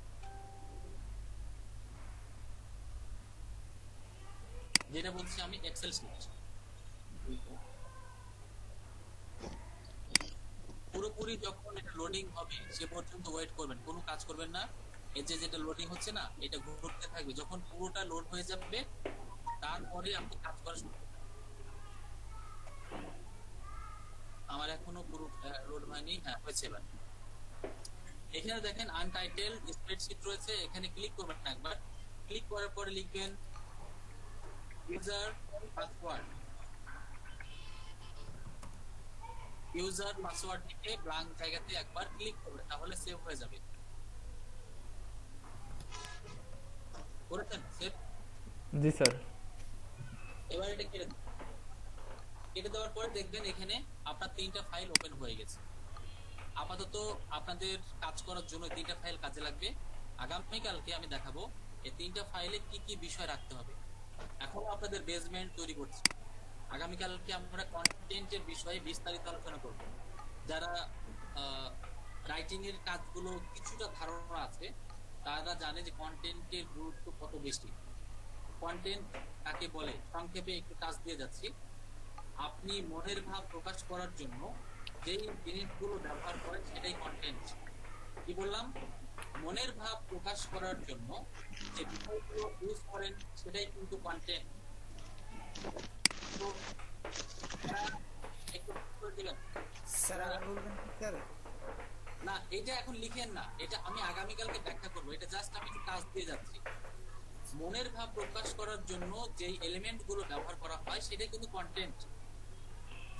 যেটা বলছি আমি এক্সেল শিট। পুরোপুরি যখন এটা লোডিং হবে সে পর্যন্ত ওয়েট করবেন, কোনো কাজ করবেন না। এই যে যেটা লোডিং হচ্ছে না, এটা ঘুরতে থাকবে, যখন পুরোটা লোড হয়ে যাবে তারপরে আপনি কাজ করা শুরু করবেন। আমার এখনো পুরো লোড হয়নি, হ্যাঁ হয়েছে এবার। এখানে দেখেন আনটাইটেল স্প্রেডশিট রয়েছে, এখানে ক্লিক করবেন একবার। ক্লিক করার পরে লিখবেন ইউজার পাসওয়ার্ড। ইউজার পাসওয়ার্ড লিখে ব্ল্যাঙ্ক জায়গাতে একবার ক্লিক করবেন, তাহলে সেভ হয়ে যাবে। করেছেন সেভ? জি স্যার। এবার এটা কেটে দেওয়ার পরে দেখবেন এখানে আপনার 3টা ফাইল ওপেন হয়ে গেছে। আপাতত আপনাদের কাজ করার জন্য 3টা ফাইল কাজে লাগবে। আগামীকালকে আমি দেখাবো এই 3টা ফাইলে কি কি বিষয় রাখতে হবে। এখন আপনাদের বেসমেন্ট তৈরি করছি, আগামীকালকে আমরা কন্টেন্টের বিষয়ে বিস্তারিত আলোচনা করব। যারা রাইটিং এর কাজগুলো কিছুটা ধারণা আছে তারা জানে যে কন্টেন্টের গুরুত্ব কত বেশি। কন্টেন্ট কাকে বলে সংক্ষেপে একটু কাজ দিয়ে যাচ্ছি। আপনি মনের ভাব প্রকাশ করার জন্য যেই জিনিসগুলো ব্যবহার করেন সেটাই কন্টেন্ট। কি বললাম? মনের ভাব প্রকাশ করার জন্য যে বিষয়গুলো ইউজ করেন সেটাই কিন্তু কন্টেন্ট। তো একটু দিবেন স্যার আবার বলবেন স্যার? না, এটা এখন লিখেন না, এটা আমি আগামীকালকে ব্যাখ্যা করব। এটা জাস্ট আমি একটু কাজ দিয়ে যাচ্ছি। মনের ভাব প্রকাশ করার জন্য যেই এলিমেন্ট গুলো ব্যবহার করা হয় সেটাই কিন্তু কন্টেন্ট।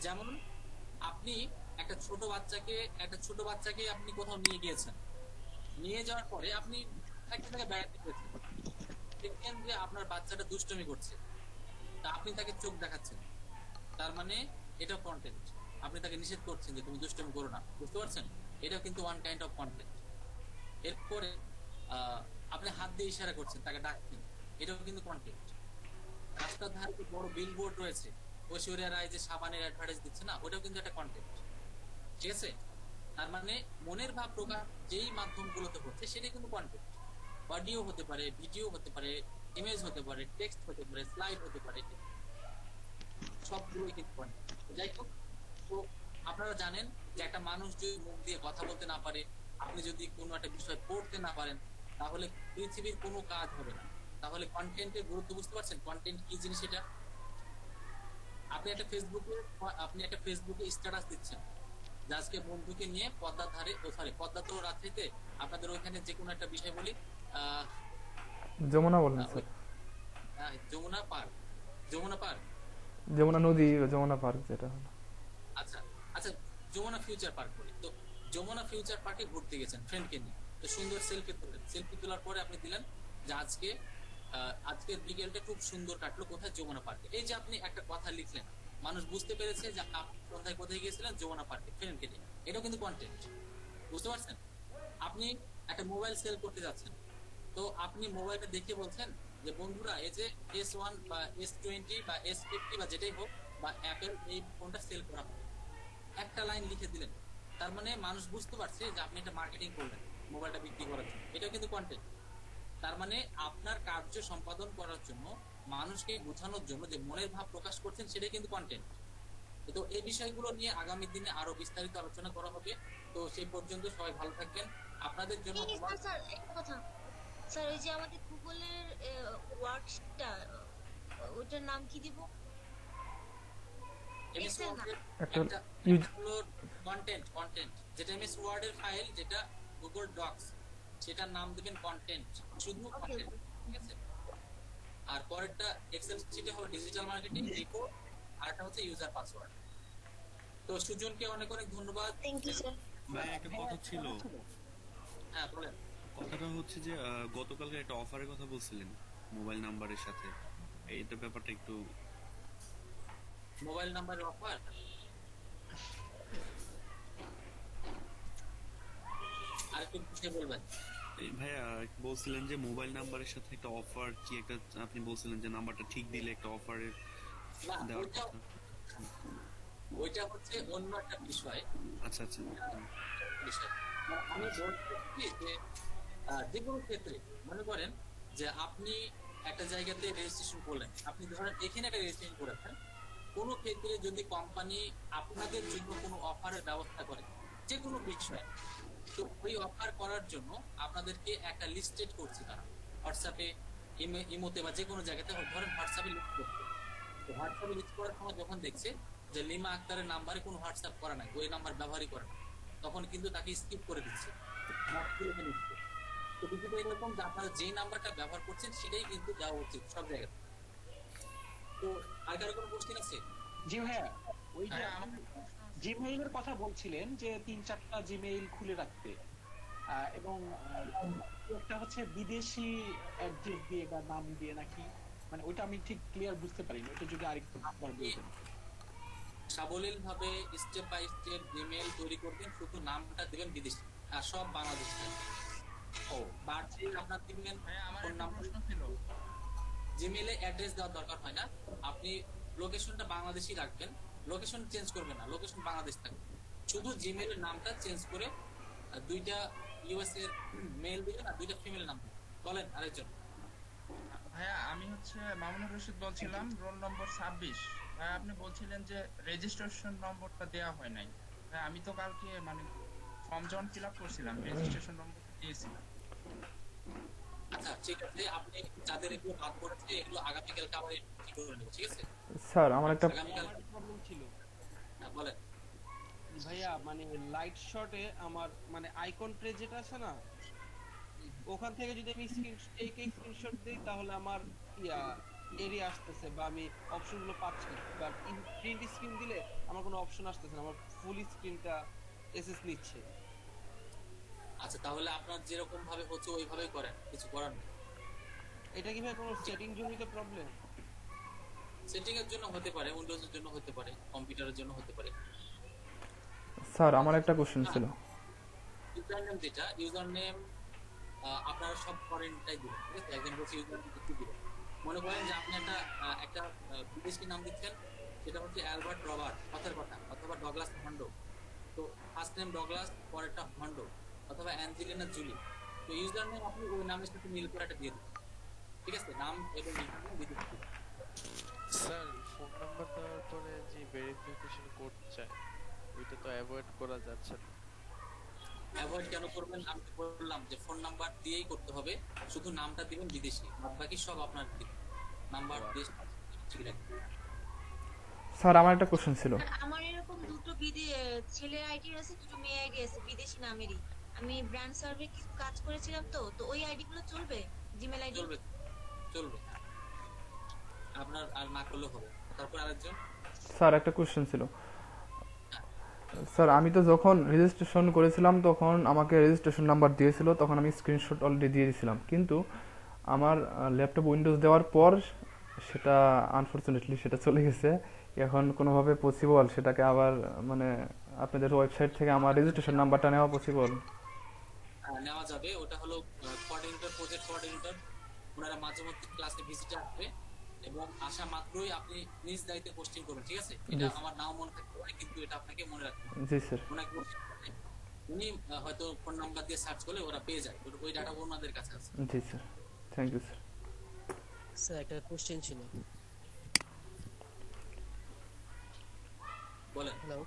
যেমন আপনি একটা ছোট বাচ্চাকে আপনি কোথাও নিয়ে গিয়েছেন, নিয়ে যাওয়ার পরে আপনি একটা জায়গায় বেড়াতে গেছেন, দেখেন যে আপনার বাচ্চাটা দুষ্টুমি করছে, তা আপনি তাকে চোখ দেখাচ্ছেন, তার মানে এটা কন্টেন্ট। আপনি তাকে নিষেধ করছেন যে তুমি দুষ্টুমি করো না, বুঝতে পারছেন? এটাও কিন্তু ওয়ান কাইন্ড অফ কন্টেন্ট। এরপরে আপনি হাত দিয়ে ইশারা করছেন, তাকে ডাকছেন, এটাও কিন্তু কন্টেন্ট। রাস্তার ধারে যে বড় বিলবোর্ড রয়েছে, ঐশ্বরিয়া রায় যে সাবানের অ্যাডভার্টাইজ দিচ্ছে না, ওটাও কিন্তু একটা কন্টেন্ট। ঠিক আছে? তার মানে মনের ভাব প্রকাশ যেই মাধ্যমগুলোতে হচ্ছে সেটাই কিন্তু কন্টেন্ট। অডিও হতে পারে, ভিডিও হতে পারে, ইমেজ হতে পারে, টেক্সট হতে পারে, স্লাইড হতে পারে, সবগুলোই কিন্তু কন্টেন্ট। যাই হোক, তো আপনারা জানেন যে একটা মানুষ যদি মুখ দিয়ে কথা বলতে না পারে, আপনি যদি কোনো একটা বিষয় পড়তে না পারেন, তাহলে পৃথিবীর কোনো কাজ হবে না। তাহলে কন্টেন্টের গুরুত্ব বুঝতে পারছেন? কন্টেন্ট কি জিনিস এটা? আপনি একটা ফেসবুকে স্ট্যাটাস দিচ্ছেন যে আজকে বন্ধুকে নিয়ে পদ্মার ধারে, পদ্মা তো রাত্রিতে আপনাদের ওইখানে যে কোনো একটা বিষয় বলি, যমুনা বলেন স্যার। যমুনা পার্ক, যমুনা নদী, যমুনা পার্ক যেটা হলো। আচ্ছা আচ্ছা, যমুনা ফিউচার পার্ক বলি। তো যমুনা ফিউচার পার্কে ঘুরতে গেছেন ফ্রেন্ডকে নিয়ে, তো সুন্দর সেলফি তুললেন। সেলফি তোলার পরে আপনি দিলেন যে আজকের বিকেলটা খুব সুন্দর কাটলো কোথায়? যমুনা পার্কে। এই যে আপনি একটা কথা লিখলেন, মানুষ বুঝতে পেরেছে যে আপনি কোথায় গিয়েছিলেন? যমুনা পার্কে ফ্রেন্ডকে নিয়ে। এটাও কিন্তু কন্টেন্ট, বুঝতে পারছেন? আপনি একটা মোবাইল সেল করতে যাচ্ছেন, তো আপনি মোবাইলটা দেখে বলছেন যে বন্ধুরা এই যে S1 বা S20 বা S50 বা যেটাই হোক বা অ্যাপেল এই ফোনটা সেল করা হবে, একটা লাইন লিখে দিলেন, তার মানে মানুষ বুঝতে পারছে যে আপনি একটা মার্কেটিং করলেন মোবাইলটা বিক্রি করার জন্য, এটাও কিন্তু কন্টেন্ট। তার মানে আপনার কার্য সম্পাদন করার জন্য, মানুষকে বোঝানোর জন্য যে মনের ভাব প্রকাশ করছেন, সেটাই কিন্তু কন্টেন্ট। তো এই বিষয়গুলো নিয়ে আগামী দিনে আরো বিস্তারিত আলোচনা করা হবে। তো সেই পর্যন্ত সবাই ভালো থাকবেন। আপনাদের জন্য স্যার একটা কথা, স্যার ওই যে আমাদের গুগলের ওয়ার্কশিটটা, ওটার নাম কি দিব? এমএস ওয়ার্ডের একটা একটা হলো কন্টেন্ট, যেটা এমএস ওয়ার্ডের ফাইল, যেটা গুগল ডক্স, সেটার নাম দিবেন কন্টেন্ট, শুধু কন্টেন্ট, ঠিক আছে? আর পরেরটা এক্সেল শিটে হবে ডিজিটাল মার্কেটিং রিপোর্ট, আর একটা হচ্ছে ইউজার পাসওয়ার্ড। তো সুজনকে অনেক অনেক ধন্যবাদ। Thank you sir. ভাই একটা কথা ছিল, হ্যাঁ বলেন। কথাটা হচ্ছে যে গতকালকে একটা অফারের কথা বলছিলেন মোবাইল নাম্বারের সাথে, এইটা ব্যাপারটা একটু। মোবাইল নাম্বারের অফার আর একটু বুঝিয়ে বলবেন। এই ভাইয়া বলছিলেন যে মোবাইল নাম্বারের সাথে একটা অফার কি একটা, আপনি বলছিলেন যে নাম্বারটা ঠিক দিলে একটা অফারের দেওয়ার কথা। ওইটা হচ্ছে অন্য একটা বিষয়। আচ্ছা আচ্ছা, বিষয় আমি বলছি যে যে কোনো ক্ষেত্রে মনে করেন যে আপনি একটা জায়গাতে রেজিস্ট্রেশন করলেন, আপনি ধরেন এখানে একটা রেজিস্ট্রেশন করেছেন, কোনো ক্ষেত্রে যদি কোম্পানি আপনাদের জন্য কোনো অফারের ব্যবস্থা করে যে কোনো বিষয়ে, তো ওই অফার করার জন্য আপনাদেরকে একটা লিস্টেড করছে তারা হোয়াটসঅ্যাপে, ইমোতে বা যে কোনো জায়গাতে, ধরেন হোয়াটসঅ্যাপে লিস্ট করছে। তো হোয়াটসঅ্যাপে লিস্ট করার সময় যখন দেখছে যে লিমা আক্তারের নাম্বারে কোনো হোয়াটসঅ্যাপ করা নাই, ওই নাম্বার ব্যবহারই করে না, তখন কিন্তু তাকে স্কিপ করে দিচ্ছে। তো বিষয়টা এরকম যে আপনারা যেই নাম্বারটা ব্যবহার করছেন সেটাই কিন্তু দেওয়া উচিত সব জায়গায়। তো আর কারো কোনো কোশ্চেন আছে? জি ভাইয়া, ওই যে জিমেইলের কথা বলছিলেন যে 3-4টা জিমেইল খুলে রাখতে, এবং একটা হচ্ছে বিদেশি অ্যাড্রেস দিয়ে বা নাম দিয়ে নাকি, মানে ওইটা আমি ঠিক ক্লিয়ার বুঝতে পারিনি, ওটা যদি আরেকটু বলতেন। সাবলীল ভাবে স্টেপ বাই স্টেপ জিমেইল তৈরি করবেন, শুধু নামটা দিবেন বিদেশি আর সব বাংলাদেশি। ও বাড়ছে আপনার দিবেন ফোন নাম্বার। জিমেইলে অ্যাড্রেস দেওয়ার দরকার হয় না, আপনি লোকেশনটা বাংলাদেশি রাখবেন, লোকেশন চেঞ্জ করবেন না, লোকেশন বাংলাদেশ থাকবে, শুধু জিমেইলের নামটা চেঞ্জ করে দুইটা ইউএস এর মেল দিবেন আর দুইটা ফিমেল নাম। বলেন আরেকজন। ভাইয়া আমি হচ্ছে মামুনুর রশিদ বলছিলাম, রোল নম্বর 26। ভাই আপনি বলছিলেন যে রেজিস্ট্রেশন নম্বরটা দেওয়া হয় নাই। ভাই আমি তো কালকে মানে ফর্ম যখন ফিল আপ করছিলাম রেজিস্ট্রেশন নম্বর দিয়েছিলাম। আচ্ছা ঠিক আছে, আপনি যাদের এগুলো বাদ পড়েছে এগুলো আগামীকালকে আবার ঠিক করে নেব, ঠিক আছে? স্যার আমার একটা প্রবলেম ছিল। বলেন ভাইয়া, মানে লাইট শটে আমার মানে আইকন ট্রে যেটা আছে না, ওখান থেকে যদি আমি স্ক্রিনশট দেই তাহলে আমার এরিয়া আসতেছে বা আমি অপশনগুলো পাচ্ছি না, বা প্রিন্ট স্ক্রিন দিলে আমার কোনো অপশন আসতেছে না, আমার ফুল স্ক্রিনটা এসএস নিচ্ছে। আচ্ছা তাহলে আপনার যেরকম ভাবে হচ্ছে ওইভাবেই করেন, কিছু করার নেই। এটা কি ভাই কোনো সেটিং জনিত প্রবলেম? সেটিং এর জন্য হতে পারে, উইন্ডোজ এর জন্য হতে পারে, কম্পিউটারের জন্য হতে পারে। স্যার আমার একটা কোশ্চেন ছিল। ইউজার নেম যেটা, ইউজার নেম আপনারা সব ফরেনটাই দিবেন, ঠিক আছে? একজন বলছে ইউজার নেম কি দিবেন, মনে করেন যে আপনি একটা বিদেশি নাম দিচ্ছেন, সেটা হচ্ছে অ্যালবার্ট রবার্ট কথার কথা, অথবা ডগলাস হন্ডো। তো ফার্স্ট নেম ডগলাস, পরেরটা হন্ডো, অথবা অ্যাঞ্জেলিনা জুলি। তো ইউজার নেম আপনি ওই নামের সাথে মিল করে একটা দিয়ে দিবেন, ঠিক আছে? নাম এবং ইউজার নেম দিয়ে দিবেন। স্যার ফোন নাম্বার দেওয়ার পরে যে ভেরিফিকেশন কোড চাই, ওইটা তো অ্যাভয়েড করা যাচ্ছে না। অ্যাভয়েড কেন করবেন? আমি তো বললাম যে ফোন নাম্বার দিয়েই করতে হবে, শুধু নামটা দিবেন বিদেশি, বাদ বাকি সব আপনার দিবেন, নাম্বার দিয়ে ঠিক রাখবেন। স্যার আমার একটা কোশ্চেন ছিল। আমার এরকম দুটো ছেলে আইডি আছে, দুটো মেয়ে আইডি আছে বিদেশি নামেরই। আমি ব্র্যান্ড সার্ভে কিছু কাজ করেছিলাম, তো ওই আইডি গুলো চলবে? জিমেল আইডি চলবে, আপনার আর না করলেও হবে। তারপর আরেকজন। স্যার একটা কোশ্চেন ছিল। স্যার আমি তো যখন রেজিস্ট্রেশন করেছিলাম তখন আমাকে রেজিস্ট্রেশন নাম্বার দিয়েছিল, তখন আমি স্ক্রিনশট অলরেডি দিয়ে দিয়েছিলাম, কিন্তু আমার ল্যাপটপ উইন্ডোজ দেওয়ার পর সেটা আনফরচুনেটলি সেটা চলে গেছে। এখন কোনোভাবে পসিবল সেটাকে আবার মানে আপনাদের ওয়েবসাইট থেকে আমার রেজিস্ট্রেশন নাম্বারটা নেওয়া পসিবল? নেওয়া যাবে। ওটা হলো কোঅর্ডিনেটর, প্রজেক্ট কোঅর্ডিনেটর। ওনারা মাঝে মধ্যে ক্লাসে ভিজিটে আসবে এবং আসা মাত্রই আপনি নিজ দায়িত্বে পোস্টিং করুন, ঠিক আছে? এটা জি আমার নাও মনে থাকতে পারে, কিন্তু এটা আপনাকে মনে রাখতে হবে। জি স্যার। ওনাকে উনি হয়তো ফোন নাম্বার দিয়ে সার্চ করলে ওরা পেয়ে যায়, ওই ডাটা ওনাদের কাছে আছে। জি sir, thank you sir. Sir একটা কোশ্চেন ছিল। বলেন। হ্যালো।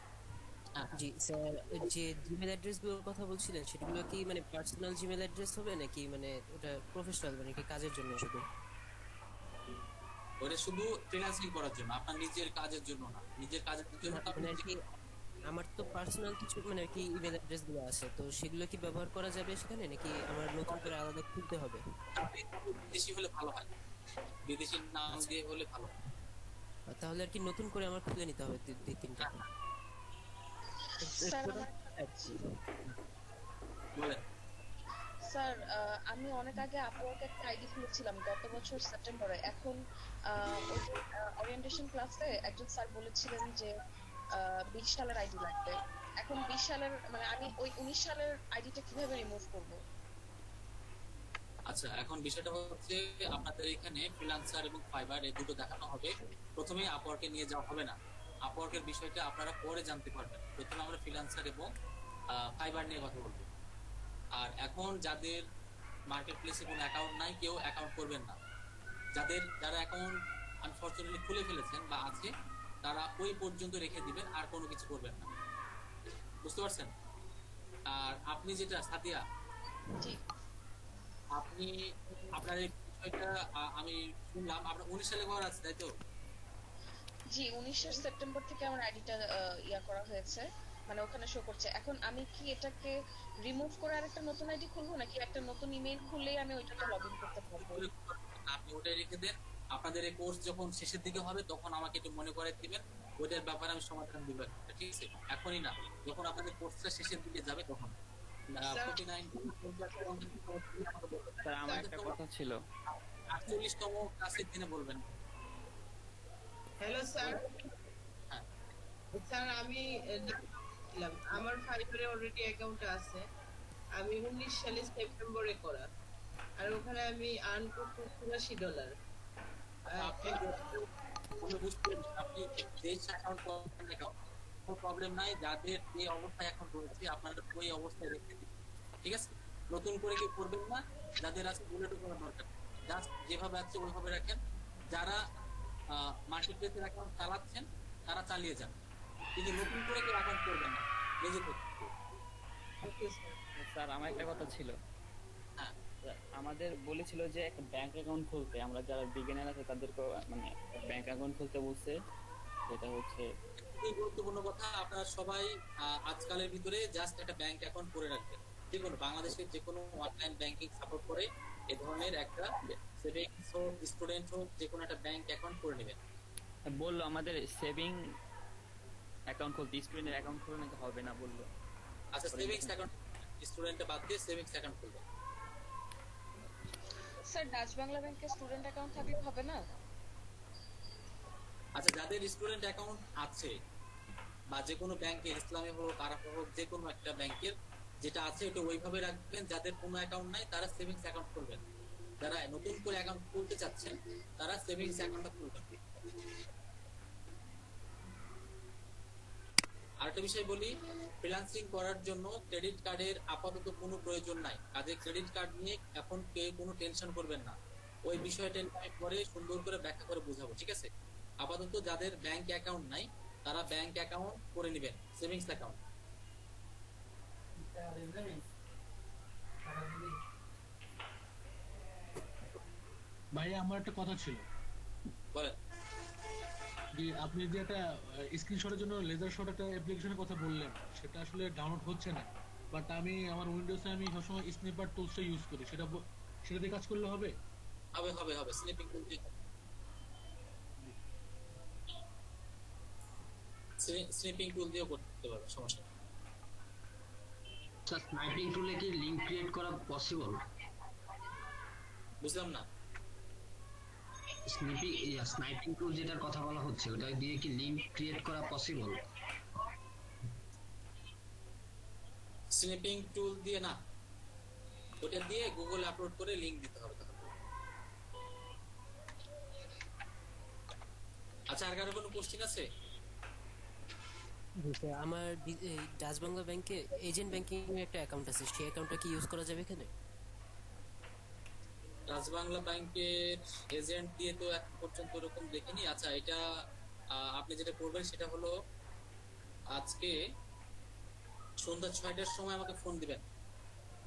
জি স্যার, যে জিমেল অ্যাড্রেস গুলোর কথা বলছিলেন সেগুলো কি মানে পার্সোনাল জিমেল অ্যাড্রেস হবে নাকি মানে ওটা প্রফেশনাল, মানে কি কাজের জন্য শুধু? ওটা শুধু ফ্রিল্যান্সিং করার জন্য, আপনার নিজের কাজের জন্য না। নিজের কাজের জন্য তো আপনি মানে কি আমার তো পার্সোনাল কিছু মানে কি ইমেল অ্যাড্রেস গুলো আছে, তো সেগুলো কি ব্যবহার করা যাবে সেখানে নাকি আমার নতুন করে আলাদা খুলতে হবে? বিদেশি হলে ভালো হয়, বিদেশি নাম দিয়ে হলে ভালো হয়। তাহলে আর কি নতুন করে আমার খুলে নিতে হবে দুই তিনটা? স্যার বলেন। স্যার আমি অনেক আগে আপওয়ার্কে একটা আইডি খুলেছিলাম গত বছর সেপ্টেম্বরে। এখন ওই যে ওরিয়েন্টেশন ক্লাসে একজন স্যার বলেছিলেন যে 20 সালের আইডি লাগবে। এখন 20 সালের মানে আমি ওই 19 সালের আইডিটা কিভাবে রিমুভ করব? আচ্ছা, এখন বিষয়টা হচ্ছে আপনাদের এখানে ফ্রিল্যান্সার এবং ফাইবার এই দুটো দেখানো হবে। প্রথমে আপওয়ার্কে নিয়ে যাওয়া হবে না। আপওয়ার্কের বিষয়টা আপনারা পরে জানতে পারবেন। প্রথমে আমরা ফ্রিল্যান্সার এবং ফাইবার নিয়ে কথা বলবো। আর এখন যাদের মার্কেট প্লেসে কোনো অ্যাকাউন্ট নাই, কেউ অ্যাকাউন্ট করবেন না। যারা অ্যাকাউন্ট আনফরচুনেটলি খুলে ফেলেছেন বা আছে, তারা ওই পর্যন্ত রেখে দিবেন, আর কোনো কিছু করবেন না। বুঝতে পারছেন? আর আপনি যেটা সাদিয়া, আপনি আপনার এই বিষয়টা আমি শুনলাম আপনার 19 সালে করা আছে, তাই তো? জি, 19 সেপ্টেম্বর থেকে আমার আইডিটা ইয়া করা হয়েছে, মানে ওখানে শো করছে। এখন আমি কি এটাকে রিমুভ করে আরেকটা নতুন আইডি খুলবো নাকি একটা নতুন ইমেল খুললেই আমি ওইটাতে লগইন করতে পারবো? আপনি ওটাই রেখে দেন। আপনাদের এই কোর্স যখন শেষের দিকে হবে তখন আমাকে একটু মনে করে দিবেন, ওইটার ব্যাপারে আমি সমাধান দিব, ঠিক আছে? এখনই না, যখন আপনাদের কোর্সটা শেষের দিকে যাবে তখন। স্যার আমার একটা কথা ছিল। 48তম ক্লাসের দিনে বলবেন। Hello sir. স্যার আমি আমার ফাইবারে অলরেডি অ্যাকাউন্ট আছে। আমি 19 সালে সেপ্টেম্বরে করা, আর ওখানে আমি আর্ন করতে $84। আপনি দেশ অ্যাকাউন্ট করেন না, কোনো প্রবলেম নাই। যাদের এই অবস্থায় এখন রয়েছে আপনারা ওই অবস্থায় রেখে দিন, ঠিক আছে? নতুন করে কি করবেন না। যাদের আছে বুলেটও করার দরকার, জাস্ট যেভাবে আছে ওইভাবে রাখেন। যারা মার্কেট প্লেসের অ্যাকাউন্ট চালাচ্ছেন তারা চালিয়ে যান, কিন্তু নতুন করে কেউ অ্যাকাউন্ট করবেন না, নিজে থেকে। স্যার আমার একটা কথা ছিল। আমাদের বলেছিল যে একটা ব্যাংক অ্যাকাউন্ট খুলতে, আমরা যারা বিগিনার আছে তাদেরকে মানে ব্যাংক অ্যাকাউন্ট খুলতে বলছে। সেটা হচ্ছে গুরুত্বপূর্ণ কথা। আপনারা সবাই আজকালের ভিতরে জাস্ট একটা ব্যাংক অ্যাকাউন্ট করে রাখবেন। যে কোনো বাংলাদেশের যে কোনো অনলাইন ব্যাংকিং সাপোর্ট করে এই ধরনের একটা সেভিংস হোক, স্টুডেন্ট হোক, যে কোনো একটা ব্যাংক অ্যাকাউন্ট করে নেবেন। বললো আমাদের সেভিং অ্যাকাউন্ট খুলতে, স্টুডেন্টের অ্যাকাউন্ট খুলে নাকি হবে না বললো। আচ্ছা, সেভিংস অ্যাকাউন্ট স্টুডেন্টে বাদ দিয়ে সেভিংস অ্যাকাউন্ট খুলবেন। স্যার ডাচ বাংলা ব্যাংকে স্টুডেন্ট অ্যাকাউন্ট থাকলে হবে না? আচ্ছা, যাদের স্টুডেন্ট অ্যাকাউন্ট আছে বা যে কোনো ব্যাংকে, ইসলামী হোক, আরাফা হোক, যে কোনো একটা ব্যাংকের যেটা আছে এটা ওইভাবে রাখবেন। যাদের কোনো অ্যাকাউন্ট নাই তারা সেভিংস অ্যাকাউন্ট খুলবেন। যারা নতুন করে অ্যাকাউন্ট খুলতে চাচ্ছেন তারা সেভিংস অ্যাকাউন্টটা খুলবেন। আরেকটা বিষয় বলি, ফ্রিল্যান্সিং করার জন্য ক্রেডিট কার্ডের আপাতত কোনো প্রয়োজন নাই। কাজে ক্রেডিট কার্ড নিয়ে এখন কেউ কোনো টেনশন করবেন না। ওই বিষয়টা আমি পরে সুন্দর করে ব্যাখ্যা করে বোঝাবো, ঠিক আছে? আপাতত যাদের ব্যাংক অ্যাকাউন্ট নাই তারা ব্যাংক অ্যাকাউন্ট করে নেবেন, সেভিংস অ্যাকাউন্ট। ভাইয়া আমার একটা কথা ছিল। বলেন। যে আপনি যে একটা স্ক্রিনশটের জন্য লেজার শট একটা অ্যাপ্লিকেশনের কথা বললেন, সেটা আসলে ডাউনলোড হচ্ছে না। বাট আমি আমার উইন্ডোজে আমি সবসময় স্ন্যাপার টুলসটা ইউজ করি, সেটা দিয়ে কাজ করলে হবে? হবে হবে হবে, স্ন্যাপিং টুল দিয়ে, স্ন্যাপিং টুল দিয়েও করতে পারবে, সমস্যা নেই। স্যার স্নাইপিং টুলে কি লিংক ক্রিয়েট করা পসিবল? বুঝলাম না। স্নাইপিং টুল যেটার কথা বলা হচ্ছে ওটা দিয়ে কি লিংক ক্রিয়েট করা পসিবল? স্ন্যাপিং টুল দিয়ে না, ওটা দিয়ে গুগলে আপলোড করে লিংক দিতে হবে তাহলে। আচ্ছা, আর কারো কোনো কোশ্চেন আছে? আমার ডাচ বাংলা ব্যাংকে এজেন্ট ব্যাংকিং এর একটা অ্যাকাউন্ট আছে, সেই অ্যাকাউন্টটা কি ইউজ করা যাবে এখানে? ডাচ বাংলা ব্যাংকের এজেন্ট দিয়ে তো এখন পর্যন্ত এরকম দেখিনি। আচ্ছা, এটা আপনি যেটা করবেন সেটা হলো আজকে সন্ধ্যা 6টার সময় আমাকে ফোন দিবেন।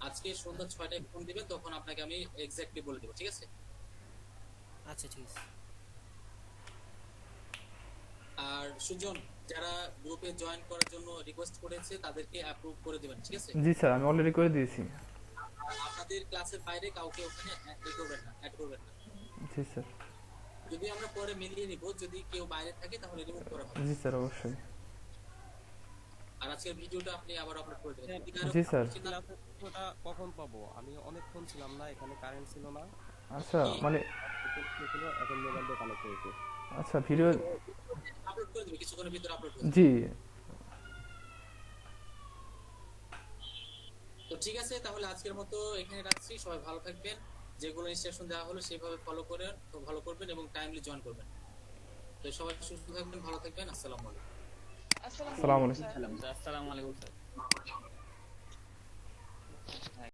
আজকে সন্ধ্যা 6টায় ফোন দিবেন, তখন আপনাকে আমি এক্স্যাক্টলি বলে দেবো, ঠিক আছে? আচ্ছা ঠিক আছে। আর সুজন, যারা গ্রুপে জয়েন করার জন্য রিকোয়েস্ট করেছে তাদেরকে অ্যাপ্রুভ করে দিবেন, ঠিক আছে? জি স্যার, আমি অলরেডি করে দিয়েছি। আপনাদের ক্লাসের বাইরে কাউকে ওখানে অ্যাড করবেন না। জি স্যার। যদি আমরা পরে মিলিয়ে নিব, যদি কেউ বাইরে থাকে তাহলে রিমুভ করা হবে। জি স্যার, অবশ্যই। আর আজকের ভিডিওটা আপনি আবার আপলোড করে দেবেন। জি স্যার। ওটা কখন পাবো? আমি অনেকক্ষণ ছিলাম না এখানে, কারেন্ট ছিল না। আচ্ছা, মানে এখন মোবাইল দিয়ে কানেক্ট হয়েছে। আচ্ছা, ভিডিও আপলোড করে দিবে, কিছুক্ষণের ভিতরে আপলোড করে জি। তো ঠিক আছে, তাহলে আজকের মতো এখানে রাখছি। সবাই ভালো থাকবেন, যেগুলো ইনস্ট্রাকশন দেওয়া হলো সেভাবে ফলো করবেন এবং টাইমলি জয়েন করবেন। তো সবাই সুস্থ থাকবেন, ভালো থাকবেন। আসসালামু আলাইকুম। আসসালামু আলাইকুম। আসসালামু আলাইকুম স্যার।